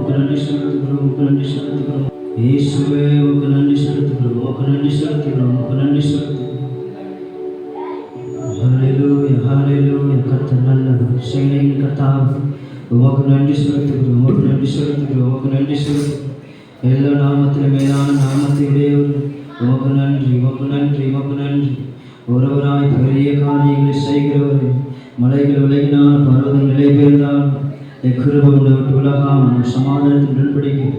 உமக்கு நன்றி செலுத்துகிறோம், உமக்கு நன்றி செலுத்துகிறோம். இயேசுவே உமக்கு நன்றி செலுத்துகிறோம், உமக்கு நன்றி செலுத்துகிறோம், உமக்கு நன்றி செலுத்துகிறோம். ஹல்லேலூயா, ஹல்லேலூயா. கர்த்தர் நல்லவர், சேனையின் கர்த்தாவே உமக்கு நன்றி செலுத்துகிறோம், உமக்கு நன்றி செலுத்துகிறோம், உமக்கு நன்றி செலுத்துகிறோம். எல்லா நாமத்திலும் மேலான நாமத்தை உடையவர் உமக்கு நன்றி, உமக்கு நன்றி, உமக்கு நன்றி. ஒருவராய் பெரிய காரியங்களை செய்கிறவர், மலைகள் விலகினால் பர்வதம் நிலை பெயர்ந்தால் எக்கிருபம் விட்டு உலகாமல் சமாதானத்தின் உடன்படிக்கை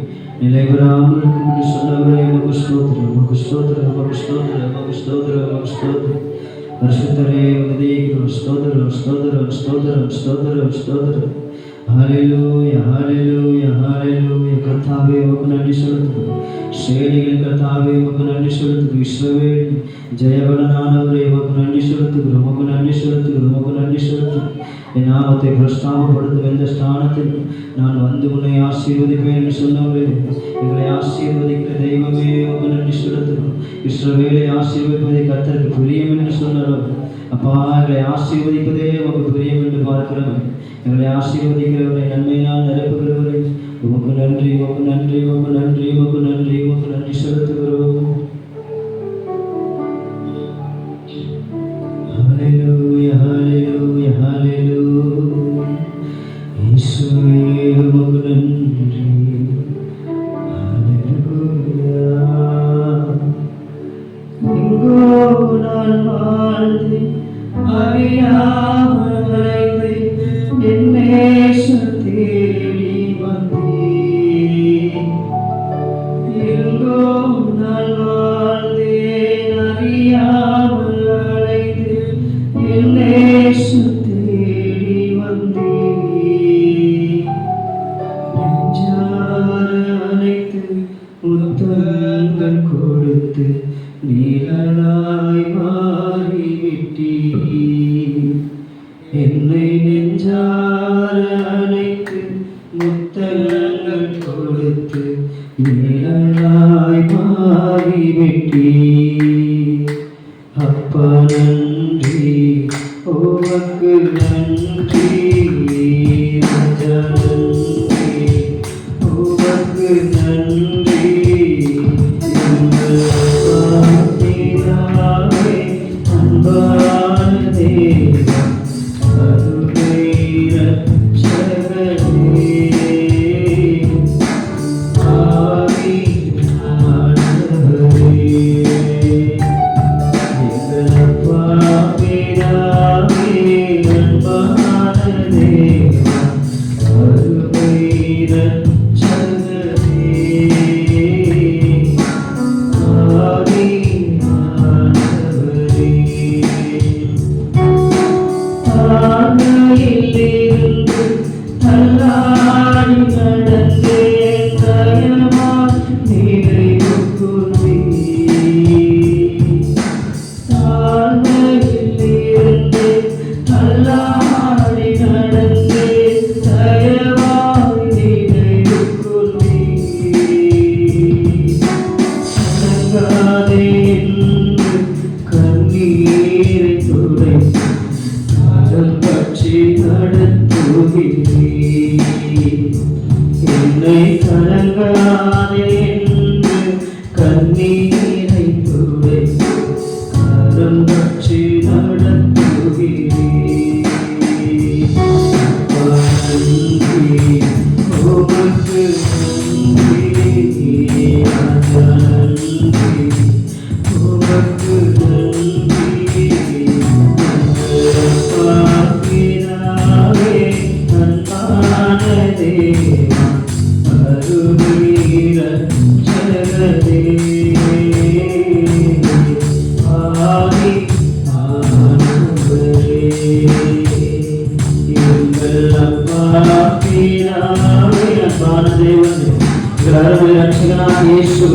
நிலை பெறாமல் இருக்கும் என்று சொன்னவரே உமக்கு ஸ்தோத்திரம், உமக்கு ஸ்தோத்திரம், உமக்கு ஸ்தோத்திரம், உமக்கு ஸ்தோத்திரம், உமக்கு ஸ்தோத்திரம். பரிசுத்தரே உதவிக்கிறோம். ஸ்தோத்திரம், ஸ்தோத்திரம், ஸ்தோத்திரம், ஸ்தோத்திரம், ஸ்தோத்திரம். ஹல்லேலூயா, ஹல்லேலூயா, ஹல்லேலூயா. கர்த்தாவே உமக்கு நன்றி செலுத்துகிறோம். சேனைகளின் கர்த்தாவே உமக்கு நன்றி செலுத்துகிறோம். இஸ்ரவேல் ஜெயபலனானவரே உமக்கு நன்றி செலுத்துகிறோம், உமக்கு நன்றி செலுத்துகிறோம், உமக்கு நன்றி செலுத்துகிறோம். என் நாமத்தை பிரஸ்தாபப்படுத்தும் எந்த ஸ்தானத்தில் நான் வந்து உன்னை ஆசீர்வதிப்பேன் என்று சொன்னவரே, எங்களை ஆசீர்வதிக்கிற தெய்வமே உமக்கு நன்றி செலுத்துகிறோம். இஸ்ரவேலை ஆசீர்வதிப்பதை கர்த்தருக்கு பிரியம் என்று சொன்னார். அப்பா, எங்களை ஆசீர்வதிப்பதே உமக்கு பிரியம் என்று பார்க்கிறவன், எங்களை ஆசீர்வதிக்கிறவரை நன்மையினால் நிரப்புகிறவரை உமக்கு நன்றி, உமக்கு நன்றி, உமக்கு நன்றி, உமக்கு நன்றி, உமக்கு நன்றி செலுத்துகிறோம். ஹல்லேலூயா, ஹல்லேலூயா, ஹல்லேலூயா. இயேசுவே உமக்கு நன்றி. ஹல்லேலூயா. எங்கோ நான் வாழ்ந்து அறியாமல் என் நேசம் தேடி வந்தேன். எங்கோ நான் வாழ்ந்தேன் அறியாமல் அலைந்து என் நேசம் தேடி வந்தேன். நெஞ்சார அனைத்து முத்தங்கள் கொடுத்து நீராய் மாறிவிட்டீர். என்னை நெஞ்சார அனைத்து முத்தங்கள் கொடுத்து நீராய் மாறிவிட்டீர். அப்பா நன்றி, உமக்கு நன்றி. ராஜா நன்றி, உமக்கு நன்றி. எங்கள் பிதாவே, அன்பான தேவா, அருமை இரட்சகரே, ஆவியானவரே, எங்கள் அப்பா பிதாவே, அன்பான தேவா, அருமை இரட்சகரே, ஆவியானவரே. ஆவியிலிருந்து தள்ளாடி நடந்தேன், தயமாய் நினைவு கூர்ந்தீர். ஆவியிலிருந்து தள்ளாடி நடந்தேன், தயமாய் நினைவு கூர்ந்தீர். கலங்காதே என்று கண்ணீரை துடைத்து காதல் பற்றி நடத்துகிறீர். என்னை கலங்காதே என்று கண்ணீரை துடைத்து காதல் பற்றி நடத்துகிறீர். நன்றி, உமக்கு நன்றி. ராஜா நன்றி, உமக்கு நன்றி. பிதாவே, அன்பான தேவா, அருமை இரட்சகரே, ஆவியானவரே, எங்கள் அப்பா பிதாவே, அன்பான தேவனே, எங்கள் அருமை இரட்சகனாகிய இயேசு,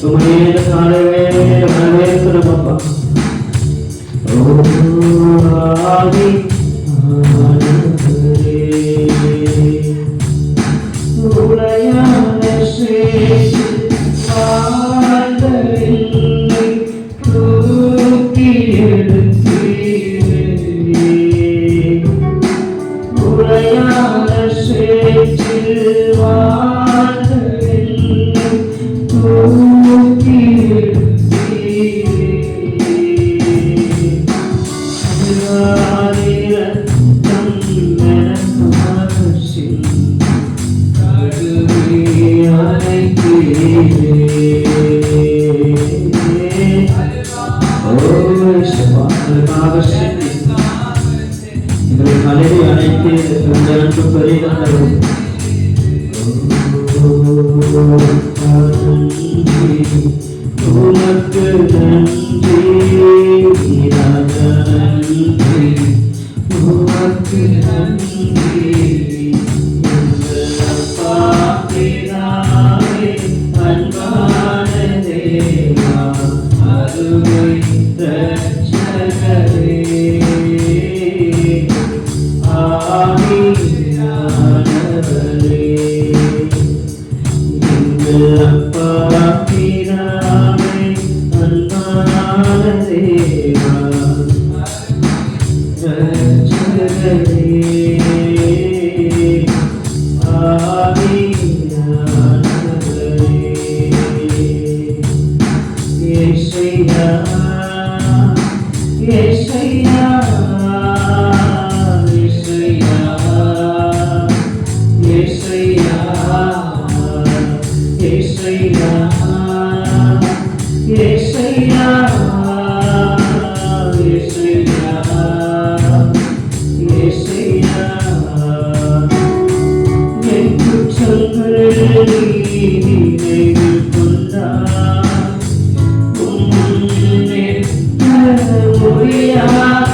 உம்முடைய இந்த காலை வேளையிலே வரவேற்கிறோம் அப்பா. ஆவியானவரே, உடையான சேஷி வாழ்ந்த என்னை தூக்கி எடுத்தீரே. உடையான சேஷி வாழ்ந்த வாக்குகளுக்காக சென்று எங்களை கலரி அனைத்து அன்பு பெரியது. உமக்கு நன்றி நன்றி, உமக்கு நன்றி அப்பா பிதாவே, அன்பான தேவா, அருமை ரட்சகரே, ஆவியானவரே, எங்கள் அப்பா பிதாவே, அன்பான தேவா, ரட்சகரே, ஆவியானவரே. யெஷயா யெஷயா யெஷயா யெஷயா யெஷயா யெஷயா யெஷயா என் குற்றங்களை நினைவில் கொண்டார், உம்முன்னே முடியாயாய்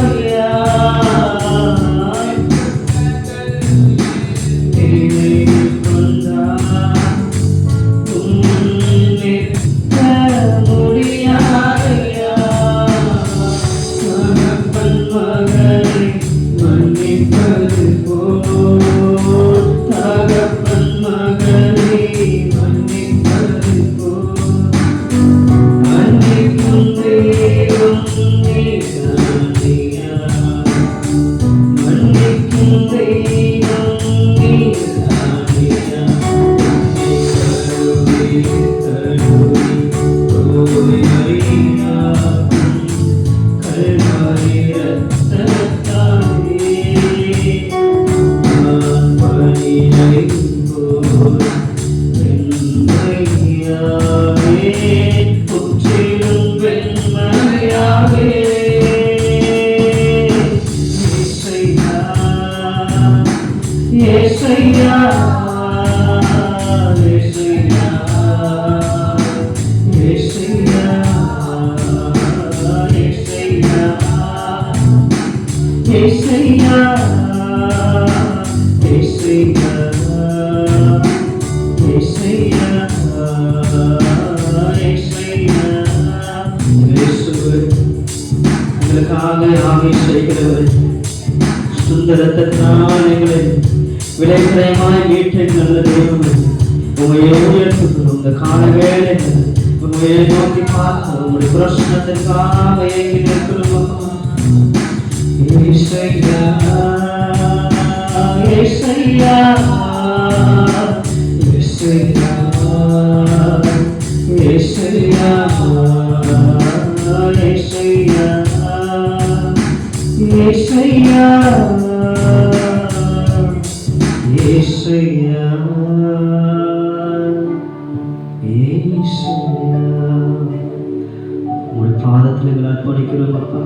நினைவில் கொண்டார், உம்முன்னே முடியாயாய் தகப்பன் மகனை மன்னிப்பது போல், தகப்பன் மகனை மன்னிப்பது போல், மன்னிக்கும் தெய்வம் நீதானையா, மன்னிக்கும் தெய்வம் நீதானையா, கருவி கருவி ஓய்வையாக்கும் கல்வாரி ரத்தத்தாலே நான் பணியைப் போல் வெண்மையாவே, முற்றிலும் வெண்மையாவே. யெஷயா யெஷயா யெஷயா யெஷயா யெஷயா யெஷயா யெஷயா யெஷயா. இயேசுவே, எங்களுக்காக ஆகி செய்கிறவர், சுந்த ரத்தத்தினால் எங்களை விலைக்கிரயமாய் மீட்ட நல்ல தெய்வமே, உண்மையை உயர்த்துகிறோம். இந்த கால வேலை உண்மையை நோக்கி பார்க்கிறோம். உங்களுடைய பிரச்சனத்திற்காக ஏங்கி நிற்கிறோம். யெஷயா யெஷயா யெஷயா யெஷயா யெஷயா யெஷயா யெஷயா யெஷயா. உங்களுடைய பாதத்தில் எங்களை அர்ப்பணிக்கிறோம் அப்பா.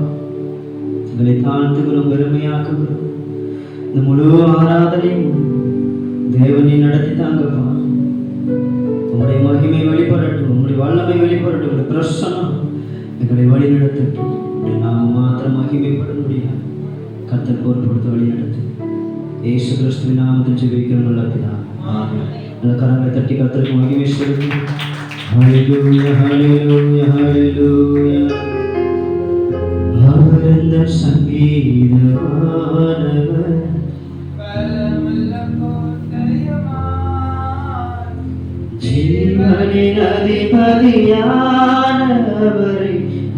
எங்களை தாழ்த்துகிறோம், பெருமையாக்குகிறோம். இந்த முழு ஆராதனையும் தேவனை நடத்தி தாங்கப்பா. உங்களுடைய மகிமை வெளிப்படட்டும், உங்களுடைய வல்லமை வெளிப்படட்டும், உங்களுடைய பிரசன்னம் எங்களை வழி நடத்தட்டும். நாம் மாத்திரம் மகிமைப்பட முடியாது. கர்த்தர் பொறுப்படுத்த வழி நடத்து. இயேசு கிறிஸ்துவின் நாமத்தில் ஜெபிக்கிறோம் நல்ல பிதாவே. ஆமென். அந்த கரங்களை தட்டி கர்த்தருக்கு மகிமை செலுத்துவோம். ஹல்லேலூயா ஹல்லேலூயா ஹல்லேலூயா. அவரந்த சங்கீதமானவர், ஜீவனின் அதிபதியானவரை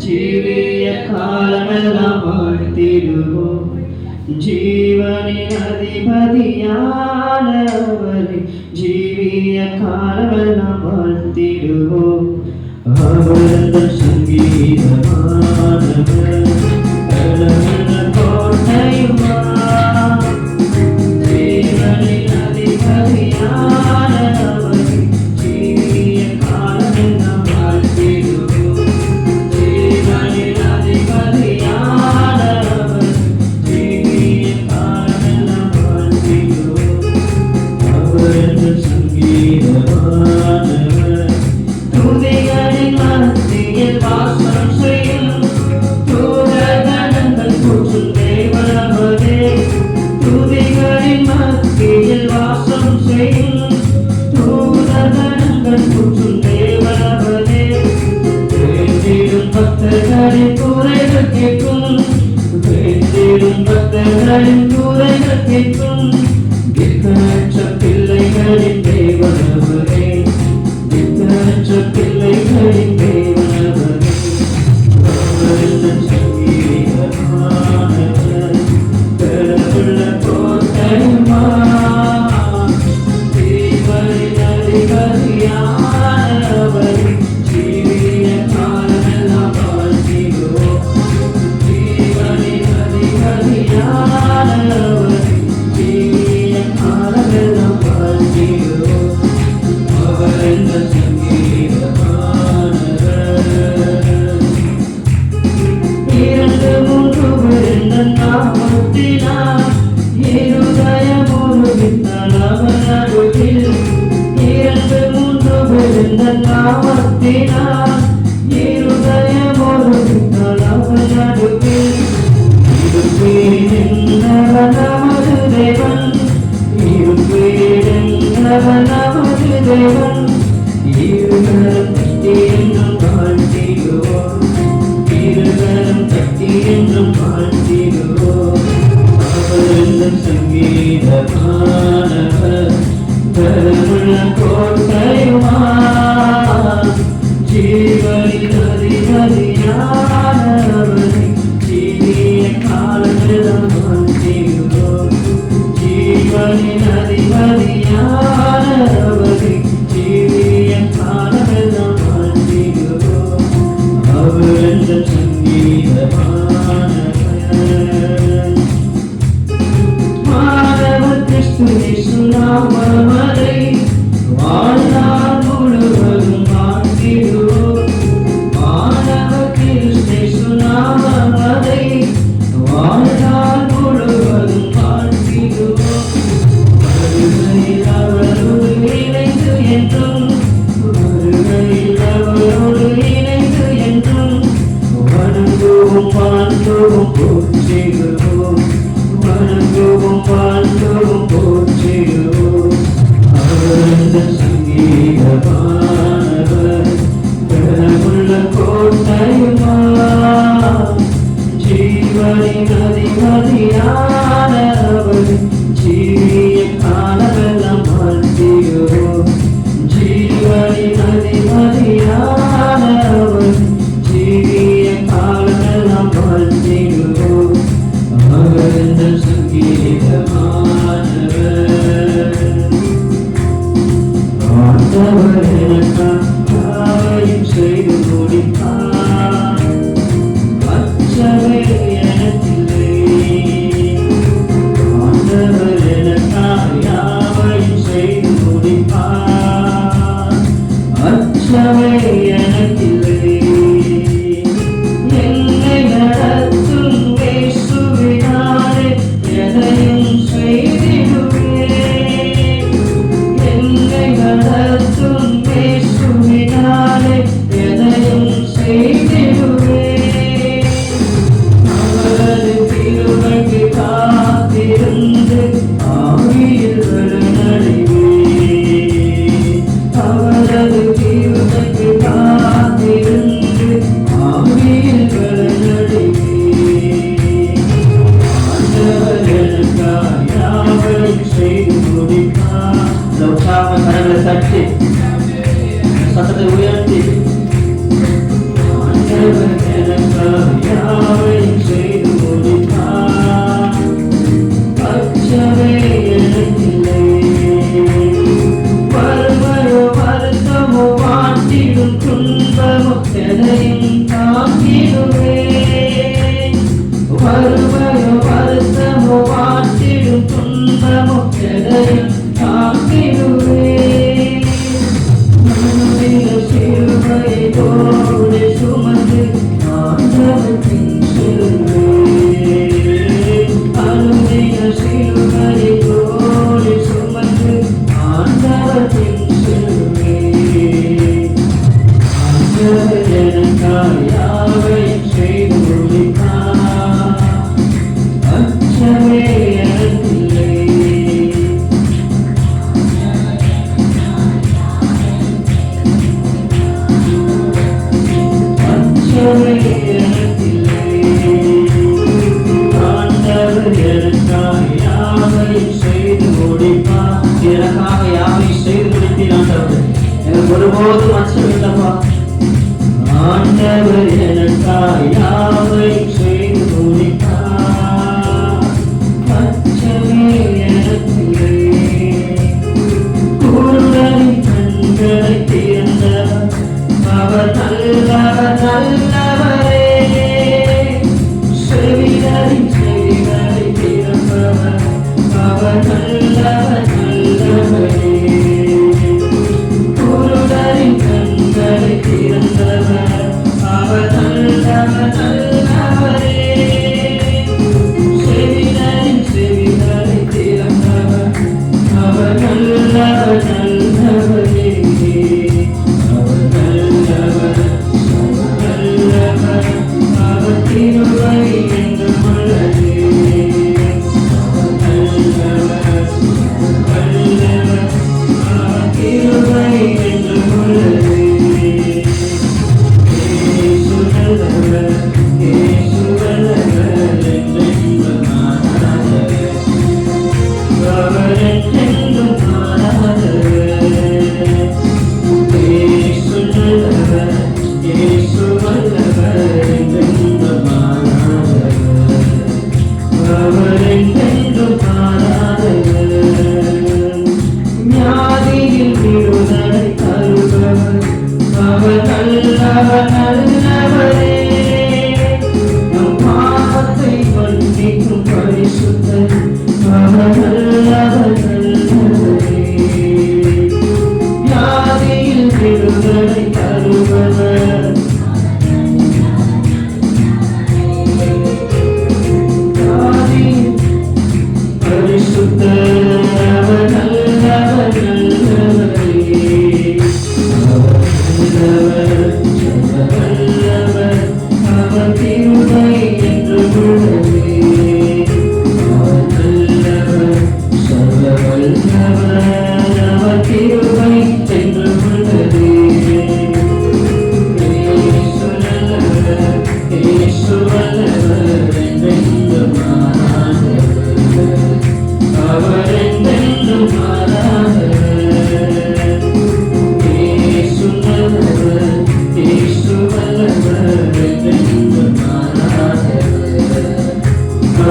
ஜீவிய காலமெல்லாம் வாழ்த்திடுவோம். ஜீவனின் அதிபதியானவரை ஜீவிய காலமெல்லாம் வாழ்த்திடுவோம். அவரந்த சங்கீதமானவர், கோட்டையுமா, ஜீவனின் அதிபதியானவரை ஜீவிய காலமெல்லாம் வாழ்த்திடுவோம். ஜீவனின் அதிபதி நாமத்தினால் இருதயமுருகினால் அவர் நடுவில் இரண்டு மூன்று விழுந்த நாமத்தினால் இருதயமுருகினால் அவர் நடுவில் இருப்பேனென்றவர் நமது தேவன் இருப்பேனென்றவர் நமது தேவன் இருகரம் தட்டி என்றும் வாழ்த்திடுவோம் இருகரம் தட்டி என்றும் வாழ்த்திடுவோம் அவர் இந்த சங்கீதமானவர் தரமுள்ள கோட்டையுமா ஜீவனின் அதிபதியானவரை ஜீவிய காலமெல்லாம் வாழ்த்திடுவோம் ஜீவனின் அதிபதியானவரை ஜீவிய காலமெல்லாம் வாழ்த்திடுவோம் அவர் இந்த சங்கீதமானவர் மாணவர் கிறிஸ்து இயேசு நாமத்தை வாழ்நாள் முழுவதும் வாழ்த்திடுவோம் மாணவர் கிறிஸ்து இயேசு நாமத்தை வாழ்நாள் முழுவதும் வாழ்த்திடுவோம் வருகையில் அவரோடு இணைந்து என்றும் வருகையில் அவரோடு இணைந்து என்றும் வணங்குவோம் வாழ்த்துவோம் போற்றிடுவோம் வணங்குவோம் வாழ்த்துவோம் போற்றிடுவோம் அவர் இந்த சங்கீதமானவர் கடவுள்ள கோட்டையுமா ஜீவனின் அதிபதியானவர் ஜீவிய காலமெல்லாம் வாழ்த்திடுவோம் ஜீவனின் அதிபதியானவர் ஜீவிய காலமெல்லாம் வாழ்த்திடுவோம் அவர் இந்த சங்கீதமானவர் ஆண்டவர் எனக்காக யாவையும் செய்து முடித்தார் அச்சமே எனக்கில்லை ஆண்டவர் எனக்காக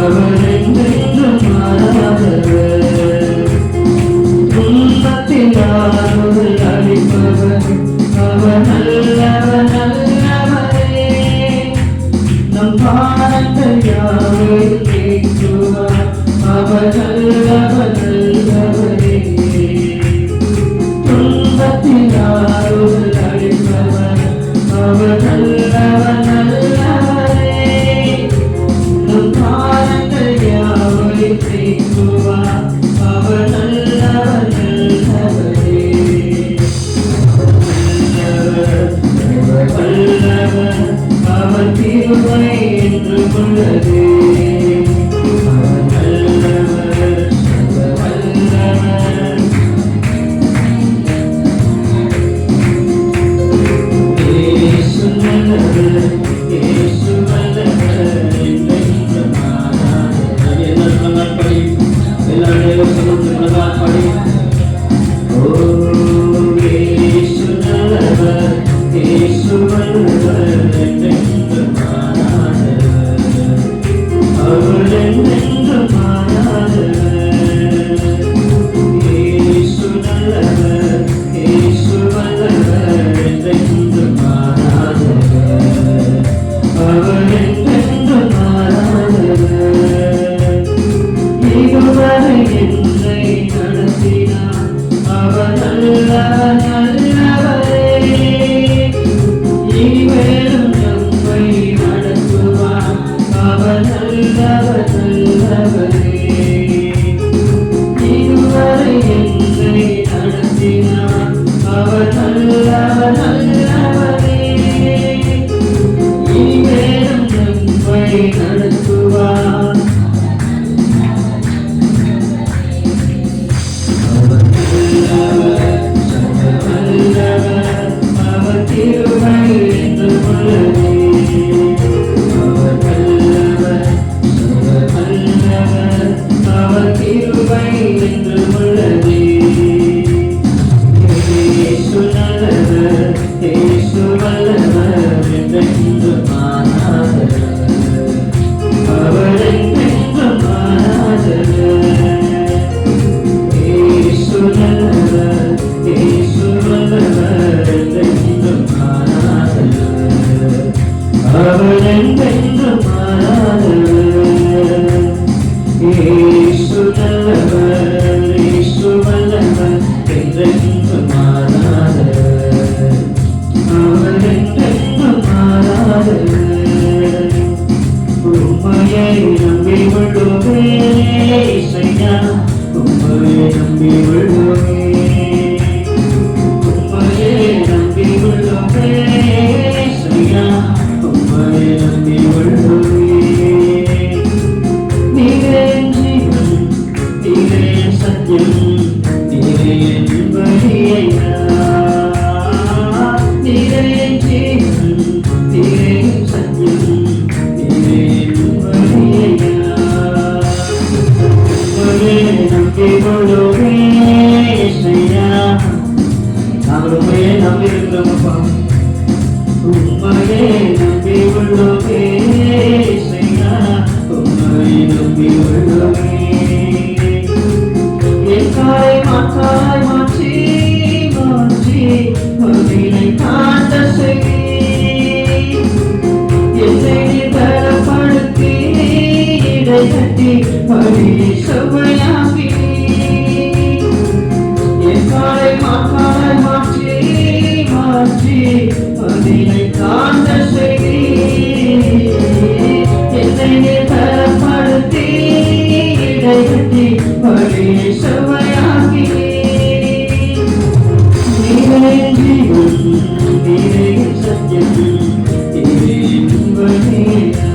அவர் என்றென்றும் மாறாதவர். துன்பத்தில் ஆறுதல் அளிப்பவர், அவர் நல்லவர் நல்லவரே. நம் பாரங்கள் யாவையும் நீக்குவார், அவர் நல்லவர் நல்லவரே. துன்பத்தில் ஆறுதல் அளிப்பவர், அவர் நல்லவர் நல்லவரே. நம் பாரங்கள் யாவையும் நீக்குவார், அவர் நல்லவர் நல்லவரே. வல்லவர் அவர் கிருபை என்றும் உள்ளது. அவர் நல்லவர் வல்லவர். இயேசு நல்லவர், இயேசு வல்லவர், என்றென்றும் மாறாதவர். எல்லாரும் படி, எல்லாரும் சொல்லுங்க படி. ஓ இயேசு நல்லவர், இயேசு வல்லவர், என்றென்றும் மாறாதவர். அவர் என்றென்றும் மாறாதவர். இயேசு நல்லவர், இயேசு வல்லவர், என்றென்றும் மாறாதவர். அவர் என்றென்றும் மாறாதவர். இதுவரை என்னை நடத்தினார், அவர் நல்லவர் நல்லவரே. இனிமேலும் நம்மை நடத்துவார், அவர் நல்லவர் நல்லவரே. இதுவரை என்னை நடத்தினார், அவர் நல்லவர் நல்லவரே. இனிமேலும் நம்மை நடத்துவார், அவர் நல்லவர் நல்லவர். அவர் கிருபை என்றும் உள்ளது. அவர் நல்லவர் நல்லவர். அவர் கிருபை என்றும் உள்ளது. இயேசு நல்லவர், இயேசு வல்லவர், என்றென்றும் மாறாதவர். அவர் என்றென்றும் மாறாதவர். இயேசு நல்லவர், இயேசு வல்லவர், என்றென்றும் மாறாதவர். அவர் என்றென்றும் மாறாதவர். இயேசு நல்லவர், இயேசு வல்லவர், என்றென்றும் மாறாதவர். அவர் என்றென்றும் மாறாதவர். உம்மையை நம்பி விடுவே இசையா, உம்மையை நம்பி விடுவே. உம்மையை நம்பி விடுவே இசையா, உம்மையை நம்பி விடுவே. நீரே என் ஜீவன், நீரே என் சத்தியம், நீரே என் வழியையா. நீரே என் ஜீவன், நீரே என் சத்தியம், நீரே என் வழியையா. உம்மையை நம்பி விடுவே இசையா. நாங்கள் உண்மையை நம்பி இருக்கிறோம்ப்பா. உம்மையை நம்பி விடுவே இசையா, உம்மையை நம்பி விடுவே. என் காலை மாற்றாய் மாற்றி மாற்றி மதினை காண்ட செய். என்னை பலப்படுத்தி இடை கட்டி வழியை செவ்வையாக்கி. என் காலை மாற்றாய் மாற்றி மாற்றி மதினை காண்ட செய். என்னை பலப்படுத்தி இடை கட்டி வழியை செவ்வையாக்கி. நீரே ஜீவன், நீரே சத்தியம், நீரே வழியா.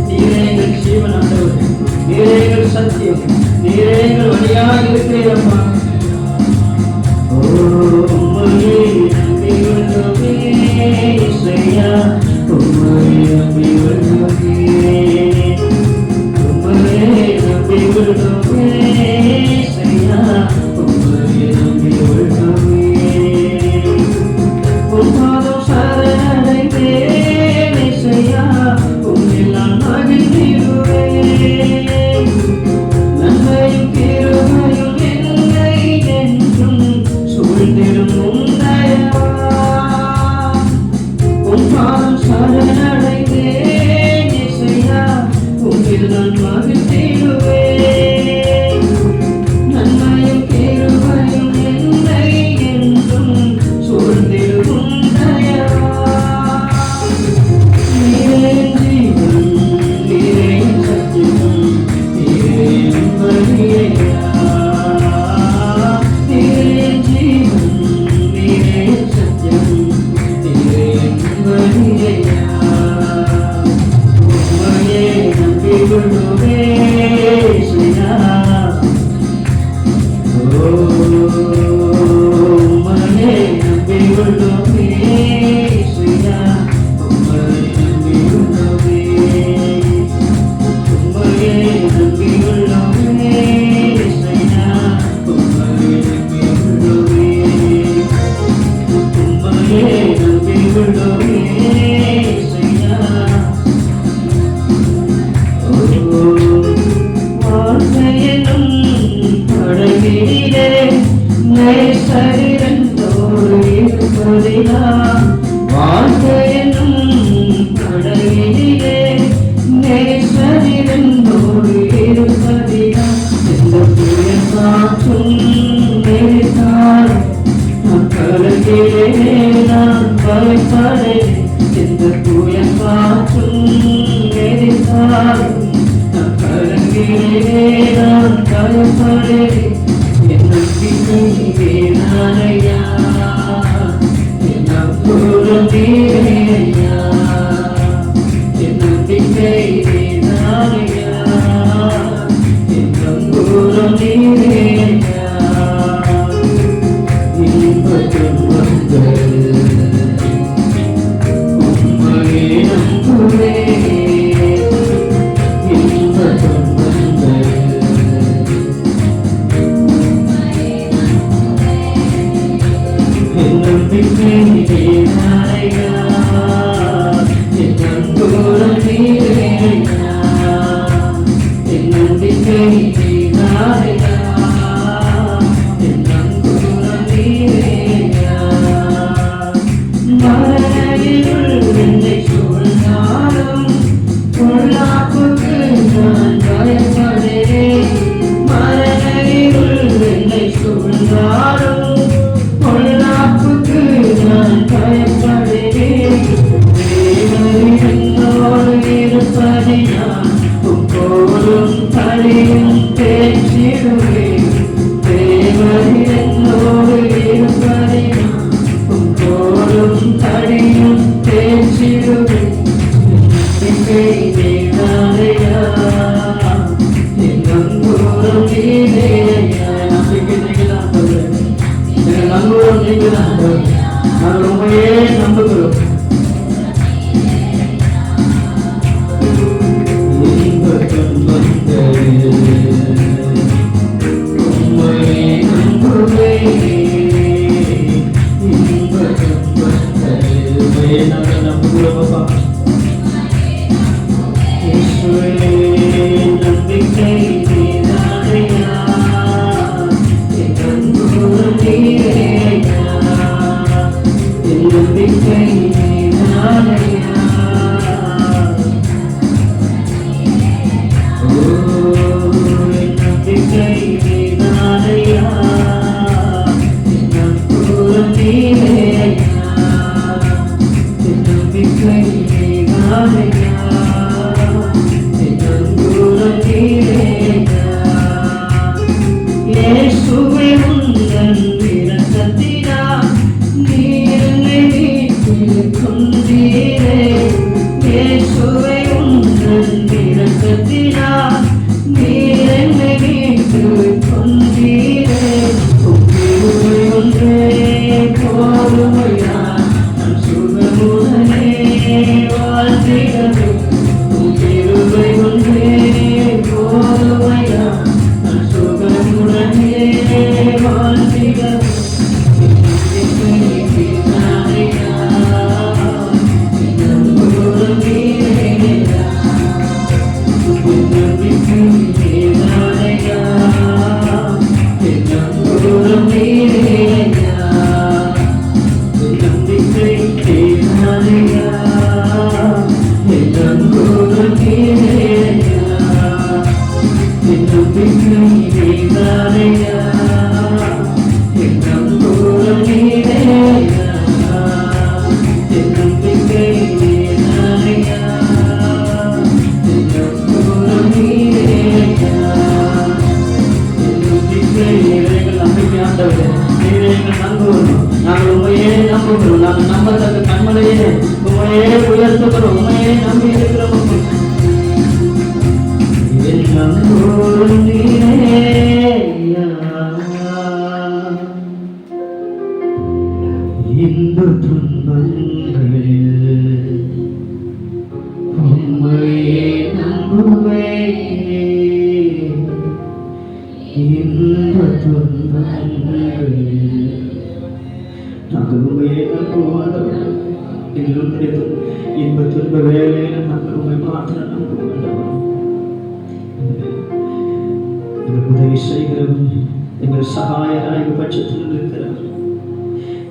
நீரே எங்கள் ஜீவன் ஆண்டவரே, நீரே எங்கள் சத்தியம், நீரே எங்கள் வழியாக இருக்கிறீரப்பா. உம்மையை நம்பி விடுவே இசையா, உம்மையை நம்பி விடுவே. உம்மையை நம்பி விடுவே இசையா, உம்மையை நம்பி விடுவே. உம் பாதம் சரணடைந்தேன் இசையா, உம்மில் நான் மகிழ்ந்தேன். நான் மகிழ்ந்திடுவேன். நன்மையும் கிருபையும் என்னை என்றும் சூழ்ந்திடும் தயவா. நீரே ஜீவன், நீரே சத்தியம், நீரே என் வழியையா. நீரே ஜீவன், நீரே சத்தியம், நீரே என் வழியையா. உம்மையே நம்பிக்கொள்ளுவேன் இயேசுயா. உம்மையே நம்பிக்கொள்ளுவேன் இயேசுயா. உம்மையே நம்பிக்கொள்ளுவேன். உம்மையே நம்பிக்கொள்ளுவேன் இயேசுயா. உம்மையே நம்பிக்கொள்ளுவேன். உம்மையே நம்பிக்கொள்ளுவேன் இயேசுயா. வார்த்தையெனும் படகினிலே நேசரிடத்தோடு இருப்பதினால். வார்த்தையெனும் படகினிலே நேசரிடத்தோடு இருப்பதினால். எந்த புயல் காற்றும் நேரிட்டாலும் நான் கலங்கிலே நான் பயப்படேன். எந்த புயல் காற்றும் நேரிட்டாலும் நான் கலங்கிலே நான் பயப்படேன். என் நம்பிக்கை நீதானையா, என் நம்பும் நீரையா. என் நம்பிக்கை நீதானையா, என் நம்பும் நீரையா. இன்பத் துன்பங்கள் உம்மையே நம்புவேன். இன்பத் துன்பங்கள் என் நம்பிக்கை நீதானையா, என் நம்பும் நீரையா. என் நம்பிக்கை நீதானையா, என் நம்பும் நீரையா. மரணத்தில் என்னை சூழ்ந்தாலும் பொல்லாப்புக்கு நான் பயப்படேன். மரணத்தில் என்னை சூழ்ந்தாலும் பொல்லாப்புக்கு நான் பயப்படேன். தேவன் என்னோடு இருப்பதினால் உப்போதும் தனியும் பேச்சிடுவேன். தேவன் என்னோடு இருப்பதினால் உப்போதும் தனியும் பேச்சிடுவேன். நம்பிக்கை நீதானையா, என் நங்கூரம் நீதையா. நம்பிக்கை நீங்கதான் சொல்றேன். என் நங்கூரம் நீங்கதான். நாங்கள் உண்மையே நம்புகிறோம். இன்பத் துன்பங்கள் உம்மையே நம்புவேன். இன்பத் துன்பங்கள் உம்மையே நாங்கள் நம்புகிறோம் அப்பா. இயேசுவே நம்பிக்கை நீதானையா, என் நம்பும் நீரையா. என் நம்பிக்கை நீதானையா. என் நம்பிக்கை நீதானையா, என் நம்பும் நீரையா. என் நம்பிக்கை நீதானையா, என் நம்பும் நீரையா. இயேசுவே உந்தன் இரக்கத்தினால் நீர் என்னை மீட்டுக் கொண்டீரே. இயேசுவே உந்தன் இரக்கத்தினால் நீர் என்னை மீட்டுக் கொண்டீரே. உம் கிருபை ஒன்றே போதுமையா, நான் சுகமுடனே வாழ்ந்திடவே. உம் கிருபை ஒன்றே போதுமையா, நான் சுகமுடனே வாழ்ந்திடவே. என் நம்பிக்கை நீதானையா, என் நம்பும் நீரையா. என் நம்பிக்கை நீதானையா, நம்பத்தக்க கண்மலையே உண்மையே உயர்த்துகிறோம், உண்மையே நம்பி இருக்கிறோம். என் நம்பூர் நீரே இந்த துன்பங்களில் உம்மையே நம்புவேன். இந்த துன்பங்களில் நாங்கள் உண்மையை நம்புவோம். எங்களுடைய இன்ப துன்ப வேலையில் நாங்கள் உண்மை மாத்திரம் நம்புவோம். எங்களுக்கு உதவி செய்கிறவர், எங்கள் சகாயராக பட்சத்தில் இருக்கிறவர்,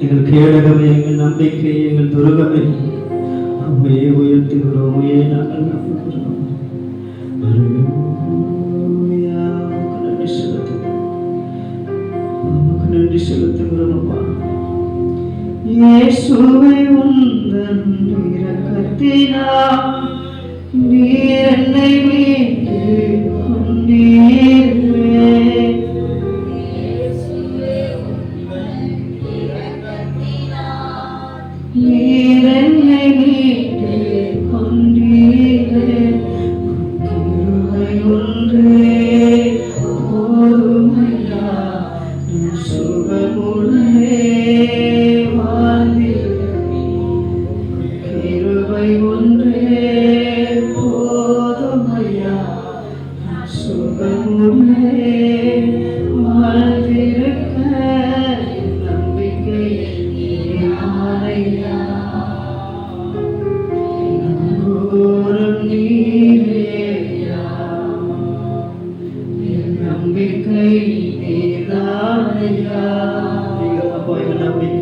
எங்கள் கேடகமே, எங்கள் நம்பிக்கை, எங்கள் துருகமே, உண்மையை உயர்த்துகிறோம், உண்மையை நாங்கள் நம்புகிறோம். நன்றி செலுத்துகிறோம். இயேசுவே உந்தன் இரக்கத்தினால் நீர் என்னை மீட்டு கொண்டீரே. நீர் என்னை மீட்டு கொண்டீரே. கிருபை ஒன்றே போதுமையா, சுகமுடனே கிருபை ஒன்றே போதுமையா, சுகமுடனே வாழ்ந்திருக்க நம்பிக்கை யாரையா. நங்கூரம் நீரேயா, நம்பிக்கை நீரானையா. அப்போ எங்க நம்பிக்கை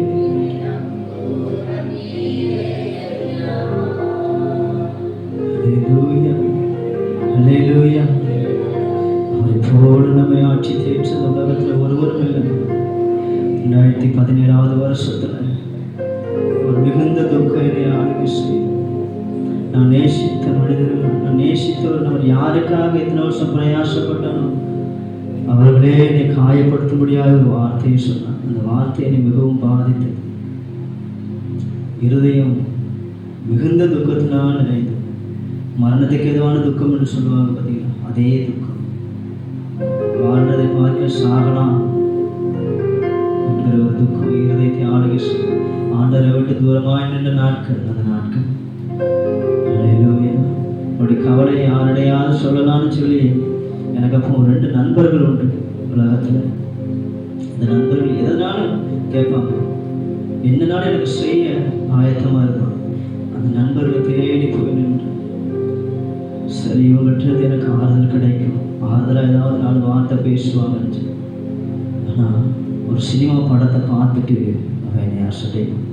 அவரை போல நம்மை ஆட்சி தேற்றது உலகத்தில் ஒருவரும் இல்லை. 2017 வருஷத்துல ஒரு மிகுந்த துக்கம் என்னை ஆளுகை செய்யும். நான் நேசித்த மனிதர்கள், நான் நேசித்தவர், நம்ம யாருக்காக இத்தனை வருஷம் பிரயாசப்பட்டானோ அவர்களே என்னை காயப்படுத்த முடியாத ஒரு வார்த்தையை சொன்னான். அந்த வார்த்தை என்னை மிகவும் பாதித்தது. இருதயம் மிகுந்த துக்கத்தினால் நிறைந்தது. மரணத்துக்கு எதுவான துக்கம் என்று சொல்லுவாங்க பார்த்தீங்களா, அதே துக்கம். வாழ்றதை பார்க்க சாகலாம் என்கிற ஒரு துக்கம் இருதயத்தை ஆளுகை செய்யும். ஆண்டவரை விட்டு தூரமாய் நின்ற நாட்கள், அந்த நாட்கள் அப்படி கவலை யாருடையாவது சொல்லலாம்னு சொல்லி எனக்கு அப்போ 2 நண்பர்கள் உண்டு உலகத்தில். இந்த நண்பர்கள் எதனாலும் கேட்பாங்க, என்னனாலும் எனக்கு செய்ய ஆயத்தமாக இருக்கும். அந்த நண்பர்களை தேடி போய் நின்று, சரி இவங்ககிட்ட எனக்கு ஆறுதல் கிடைக்கும், ஆறுதலாக ஏதாவது 4 வார்த்தை பேசுவாங்கன்னு. ஆனால் ஒரு சினிமா படத்தை பார்த்துட்டு அவன் என்னை அசட்டையும்.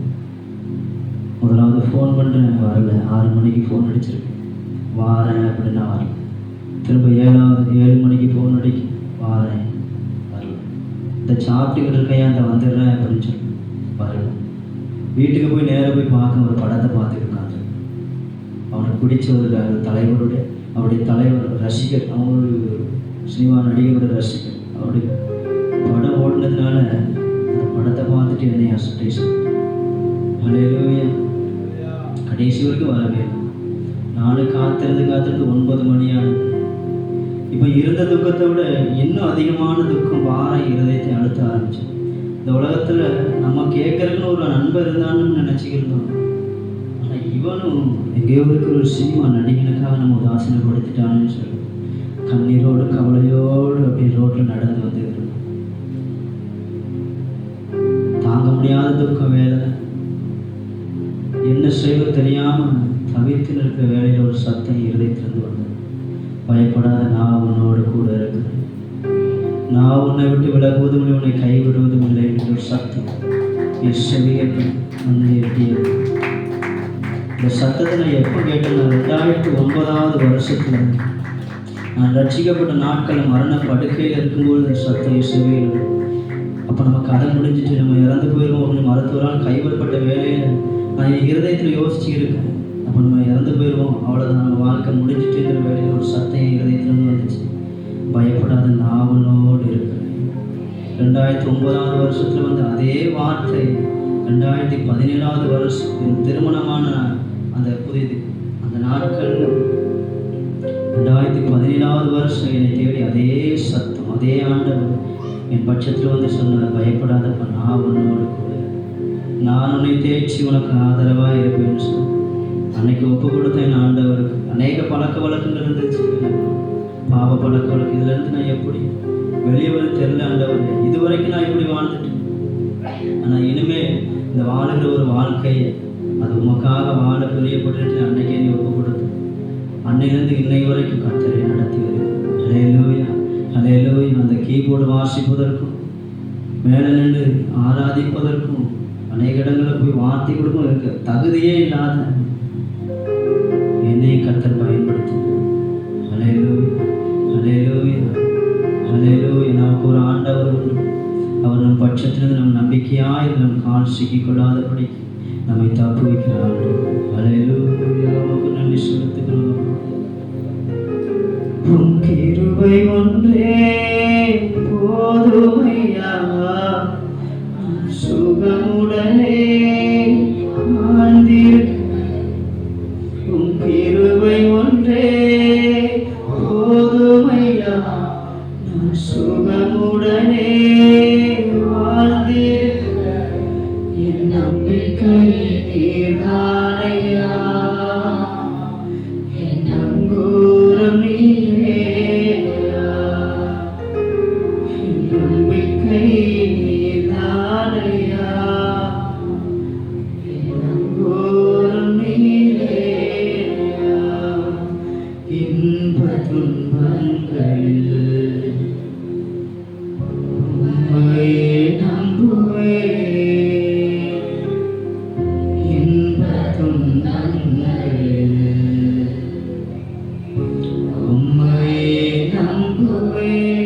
முதலாவது ஃபோன் பண்ணுறேன், வரல. 6 மணிக்கு ஃபோன் அடிச்சிருக்கேன், வாரேன் அப்படின்னா வரல. திரும்ப 7 மணிக்கு ஃபோன் அடிக்க, வாரேன், வரல. இந்த சாப்பிட்டுக்கிட்டு இருக்கேன், அந்த வந்துடுறேன் அப்படின்னு சொல்லி வரல. வீட்டுக்கு போய் நேராக போய் பார்க்க ஒரு படத்தை பார்த்துட்டு இருக்காங்க. அவனுக்கு பிடிச்ச ஒரு தலைவருடைய, அவருடைய தலைவர் ரசிகர், அவங்களுடைய சினிமா நடிகரோட ரசிகர். அவருடைய படம் ஓடினதுனால அந்த படத்தை பார்த்துட்டு என்னை அசட்டேஷன். ஹல்லேலூயா. கடைசி வரைக்கும் வரவே இல்லை. நானும் காத்திருந்து 9 மணி ஆனது. இப்போ இருந்த துக்கத்தை விட இன்னும் அதிகமான துக்கம் வார இருதயத்தை அழுத்த ஆரம்பிச்சு. இந்த உலகத்தில் நம்ம கேட்கறதுன்னு ஒரு நண்பர் இருந்தான்னு நினச்சிக்கிருந்தோம். ஆனால் இவனும் எங்கேயோ இருக்கிற ஒரு சினிமா நடிகனுக்காக நம்ம உதாசீனப்படுத்திட்டான்னு சொல்லி கண்ணீரோடு கவலையோடு அப்படி ரோட்டில் நடந்து வந்துருக்கோம். தாங்க முடியாத துக்கம் வேலை, என்ன செய்வது தெரியாமல் தவித்து நிற்கிற வேலையில் ஒரு சத்தம் இருதயத்திலிருந்து வந்தது. பயப்படாத, நான் உன்னோடு கூட இருக்கிறேன், நான் உன்னை விட்டு விலகுவதும் இல்லை, உன்னை கைவிடுவதும் இல்லை என்ற ஒரு சத்தம் என் செவியில் வந்து எட்டியது. இந்த சத்தத்தை நான் எப்போ கேட்டேன்னா 2009 வருஷத்தில் நான் ரட்சிக்கப்பட்ட நாட்களில் மரண படுக்கையில் இருக்கும்போது இந்த சத்தம் என் செவியில். அப்போ நம்ம கதை முடிஞ்சிட்டு நம்ம இறந்து போயிடுவோம் அப்படின்னு மருத்துவரால் கைவிடப்பட்ட வேலையில் நான் என் இருதயத்தில் யோசிச்சுருக்கேன். அப்போ நம்ம இறந்து போயிடுவோம், அவ்வளோதான், நம்ம வாழ்க்கை முடிஞ்சிட்டுங்கிற வேலையில் ஒரு சத்தம் என் இருதயத்துலேருந்து வந்துச்சு. பயப்படாத, நான் உன்னோடு இருக்கிறேன். 2009 வருஷத்தில் வந்து அதே வார்த்தை 2017 வருஷம் என் திருமணமான அந்த அந்த நாட்கள் 2017 வருஷம் என்னை தேடி அதே சத்தம், அதே ஆண்டவர் என் பட்சத்தில் வந்து சொன்னார், பயப்படாதப்பா, நான் உன்னோடு கூட, நான் உன்னை தேய்ச்சி உனக்கு ஆதரவாக இருப்பேன்னு சொன்னேன். அன்னைக்கு ஒப்பு கொடுத்த என் ஆண்டவருக்கு அநேக பழக்க வழக்கங்கள் இருந்துச்சு, பாவ பழக்க வழக்கம். இதுலேருந்து நான் எப்படி வெளியே வந்து தெரியல ஆண்டவர். இது வரைக்கும் நான் இப்படி வாழ்ந்துட்டேன், ஆனால் இனிமேல் இந்த வாழுகிற ஒரு வாழ்க்கையை அது உமக்காக வாழ பிரியப்பட்டு அன்னைக்கே நீ ஒப்பு கொடுத்து அன்னையிலேருந்து இன்னை வரைக்கும் கர்த்தரை நடத்தி வருகிறேன். ஹல்லேலூயா, ஹல்லேலூயா. அந்த கீபோர்டு வாசிப்பதற்கும் மேலே நின்று ஆராதிப்பதற்கும் அநேக இடங்களில் போய் வார்த்தை கொடுக்கும் இருக்க தகுதியே இல்லாத என்னை கர்த்தர் பயன்படுத்தினார். ஹல்லேலூயா, ஹல்லேலூயா, ஹல்லேலூயா. நமக்கு ஒரு ஆண்டவர் உண்டு. அவர் நம் பட்சத்திலிருந்து நம் நம்பிக்கையாய் நம் கால் சிக்கிக்கொள்ளாதபடி நம்மை தப்பு வைக்கிறார். ஹல்லேலூயா. நமக்கு நன்றி செலுத்துகிறோம். உம் கிருபை ஒன்றே போதுமையா, சுகமுடனே வாழ்ந்திருக்க. உம் கிருபை ஒன்றே போதுமையா, சுகமுடனே வாழ்ந்திருக்க. என் நம்பிக்கை நீர்தானையா, என் நங்கூரம் நீரேயா. என் நம்பிக்கை நீர்தானையா, என் நங்கூரம் நீரேயா. இன்ப துன்பங்களில் உம்மை நம்புவேன். இன்ப துன்பங்களில் உம்மை நம்புவேன்.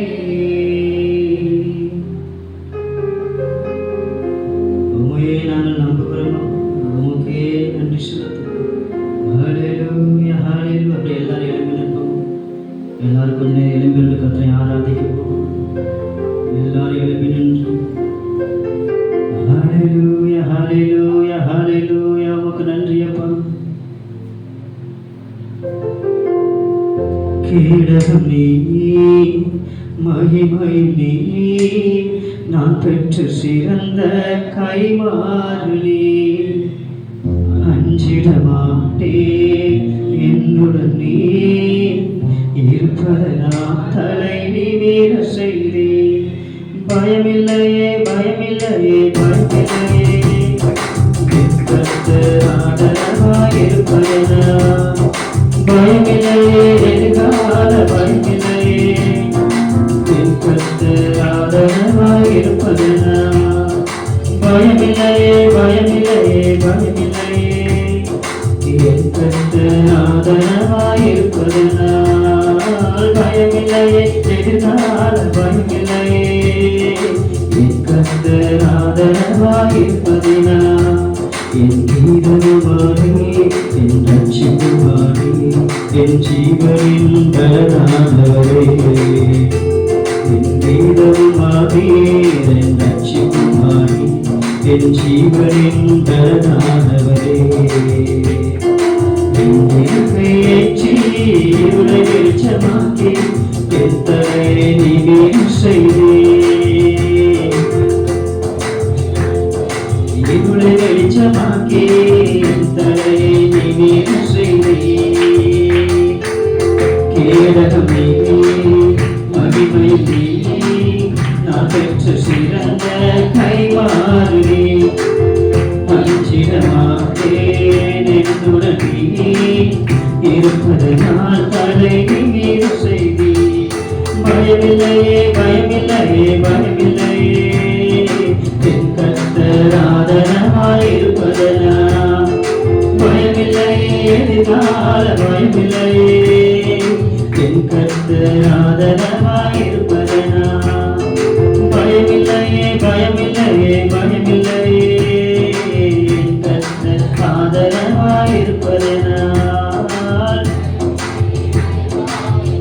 உம்மையே நாங்கள் நம்புகிறோம். உமக்கே நன்றி செலுத்துகிறோம். ஹல்லேலூயா, ஹல்லேலூயா. அப்படி எல்லாரும் எழுப்பி நிற்போம். எல்லாரும் கொஞ்சம் எழுப்பி நின்று கர்த்தரை ஆராதிக்க போவோம். எல்லாரும் எழுப்பி நின்று ஹல்லேலூயா, ஹல்லேலூயா, ஹல்லேலூயா. உமக்கு நன்றி அப்பா. கேடகம் நீ, மகிமை நீ, நான் பெற்று சிறந்த கைமாறு நீ. அஞ்சிட மாட்டேன், என்னுடன் நீ இருப்பதனால் தலை நிமிர செய்தேன். பயமில்லையே, பயமில்லையே, பயமில்லையே, கர்த்தர் ஆதரவாயிருப்பதனால். பயமில்லையே, எதிர்கால பயமில்லையே, கர்த்தர் ஆதரவாயிருப்பதனால். பயமில்லையே, பயமில்லையே, பயமில்லையே, கர்த்தர் ஆதரவாயிருப்பதனால். பயமில்லையே, எதிர்கால பயமில்லையே, கர்த்தர் ஆதரவாயிருப்பதனால். என் கீதமுமானே, என் ரட்சிப்புமானே, என் ஜீவனின் பலனானவரே. என் கீதமுமானே, என் ரட்சிப்புமானே, என் ஜீவனின் பலனானவரே. என் இருக்கையேற்றி இருளை வெளிச்சமாக்கி என் தலையை நீர் செய்தேன். இருளை வெளிச்சமாக்கி என் தலையை நீர் செய்தேன். கேடகம் நீ, மகிமை நீ, நான் பெற்று சிறந்த கைமாறு நீ. அஞ்சிட மாட்டேன், என்னுடன் நீ இருப்பதனால் தலை நிமிர செய்தேன். பயமில்லையே, பயமில்லையே, பயமில்லையே, என் கர்த்தர் ஆதரவாயிருப்பதனால். பயமில்லையே, எதிர்கால பயமில்லையே, என் கர்த்தர் ஆதரவாயிருப்பதனால். பயமில்லையே, பயமில்லையே, பயமில்லையே, என் கர்த்தர் ஆதரவாயிருப்பதனால்.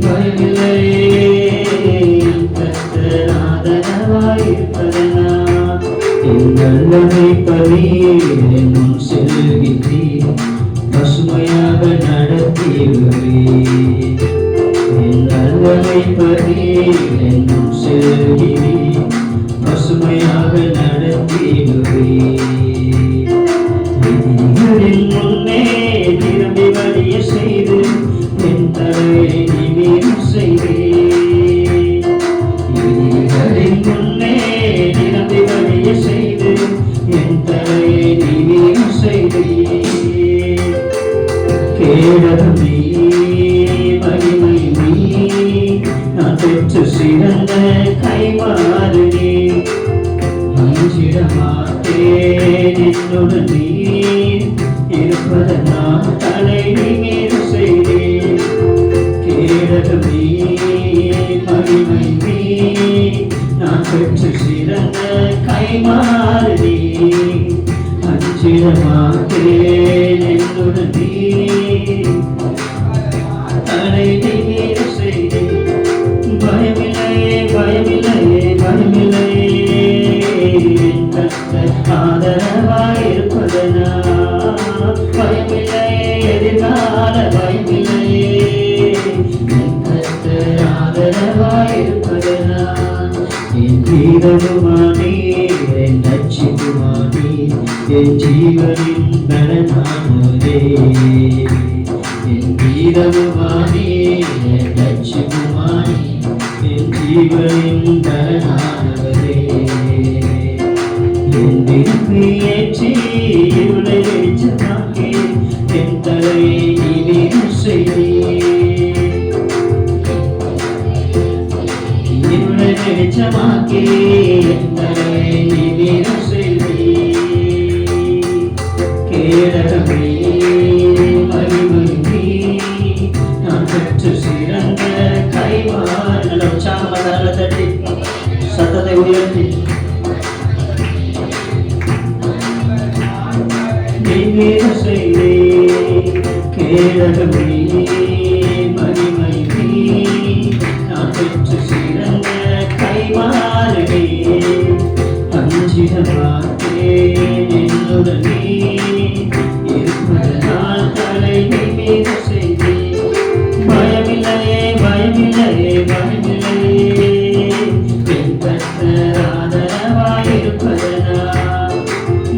பயமில்லையே, கர்த்தர் ஆதரவாயிருப்பதனால். என் நல்லமை பலியில் முன் செல்கின்றீர், பசுமையாக நடத்திடுவீர். நல்லமை பலியில் முன் செல்கிறீர், பசுமையாக நடத்திடுவீர். எதிரிகளின் முன்னே திரும்பி வழிய செய்து என் தலையை நிமிரம் செய்தீர். எதிரிகளின் முன்னே திரும்பி வழிய செய்து என் தலையை நிமிரம் செய்தீர். கேடகமே மகிமை நீ, நான் பெற்று சிறந்த கைமாறு நீ. அஞ்சிட மாட்டேன் என்னுடன் நீ இருப்பதனால் தலை நிமிரம் செய்தேன். கேடகமே மகிமை நீ, நான் பெற்று சிறந்த கைமாறு நீ. அஞ்சிட மாட்டேன் என்னுடன் நீ தலை நிமிரம் செய்தேன். பயமில்லையே பயமில்லையே பயமில்லையே, ஆதரவாயிருப்பதனா. பயமில்லையே எதிர்கால பயமில்லையே, ஆதரவாயிருப்பதனா. என் வீரமுமானே என் ரட்சிக்குமானே, என் ஜீவனின் பலனானதே. என் வீரமுமானே என் ரட்சிக்குமானே, என் ஜீவனின் பலனானவரே. என் விருப்பை ஏற்றி இருளை வெளிச்சமாக்கி என் தலையை நிமிரம் செய்தீர். இருளை வெளிச்சமாக்கி என் தலையை நிமிரம் செய்தீர். கேடகமே மகிமை நீ, நான் பெற்று சிறந்த கைமாறு. நல்ல உற்சாகமாக தட்டி சத்தத்தை உயர்த்தி நிமிரம் செய்தீர். கேடகமே மகிமை நீ, நான் பெற்று சிறந்த கைமாறு நீ. அஞ்சிட மாட்டேன் என்னுடன் நீ இருப்பதனால் தலை நிமிரம் செய்தீர். பயமில்லையே பயமில்லையே பயமில்லையே, என் கர்த்தர் ஆதரவாயிருப்பதனால்.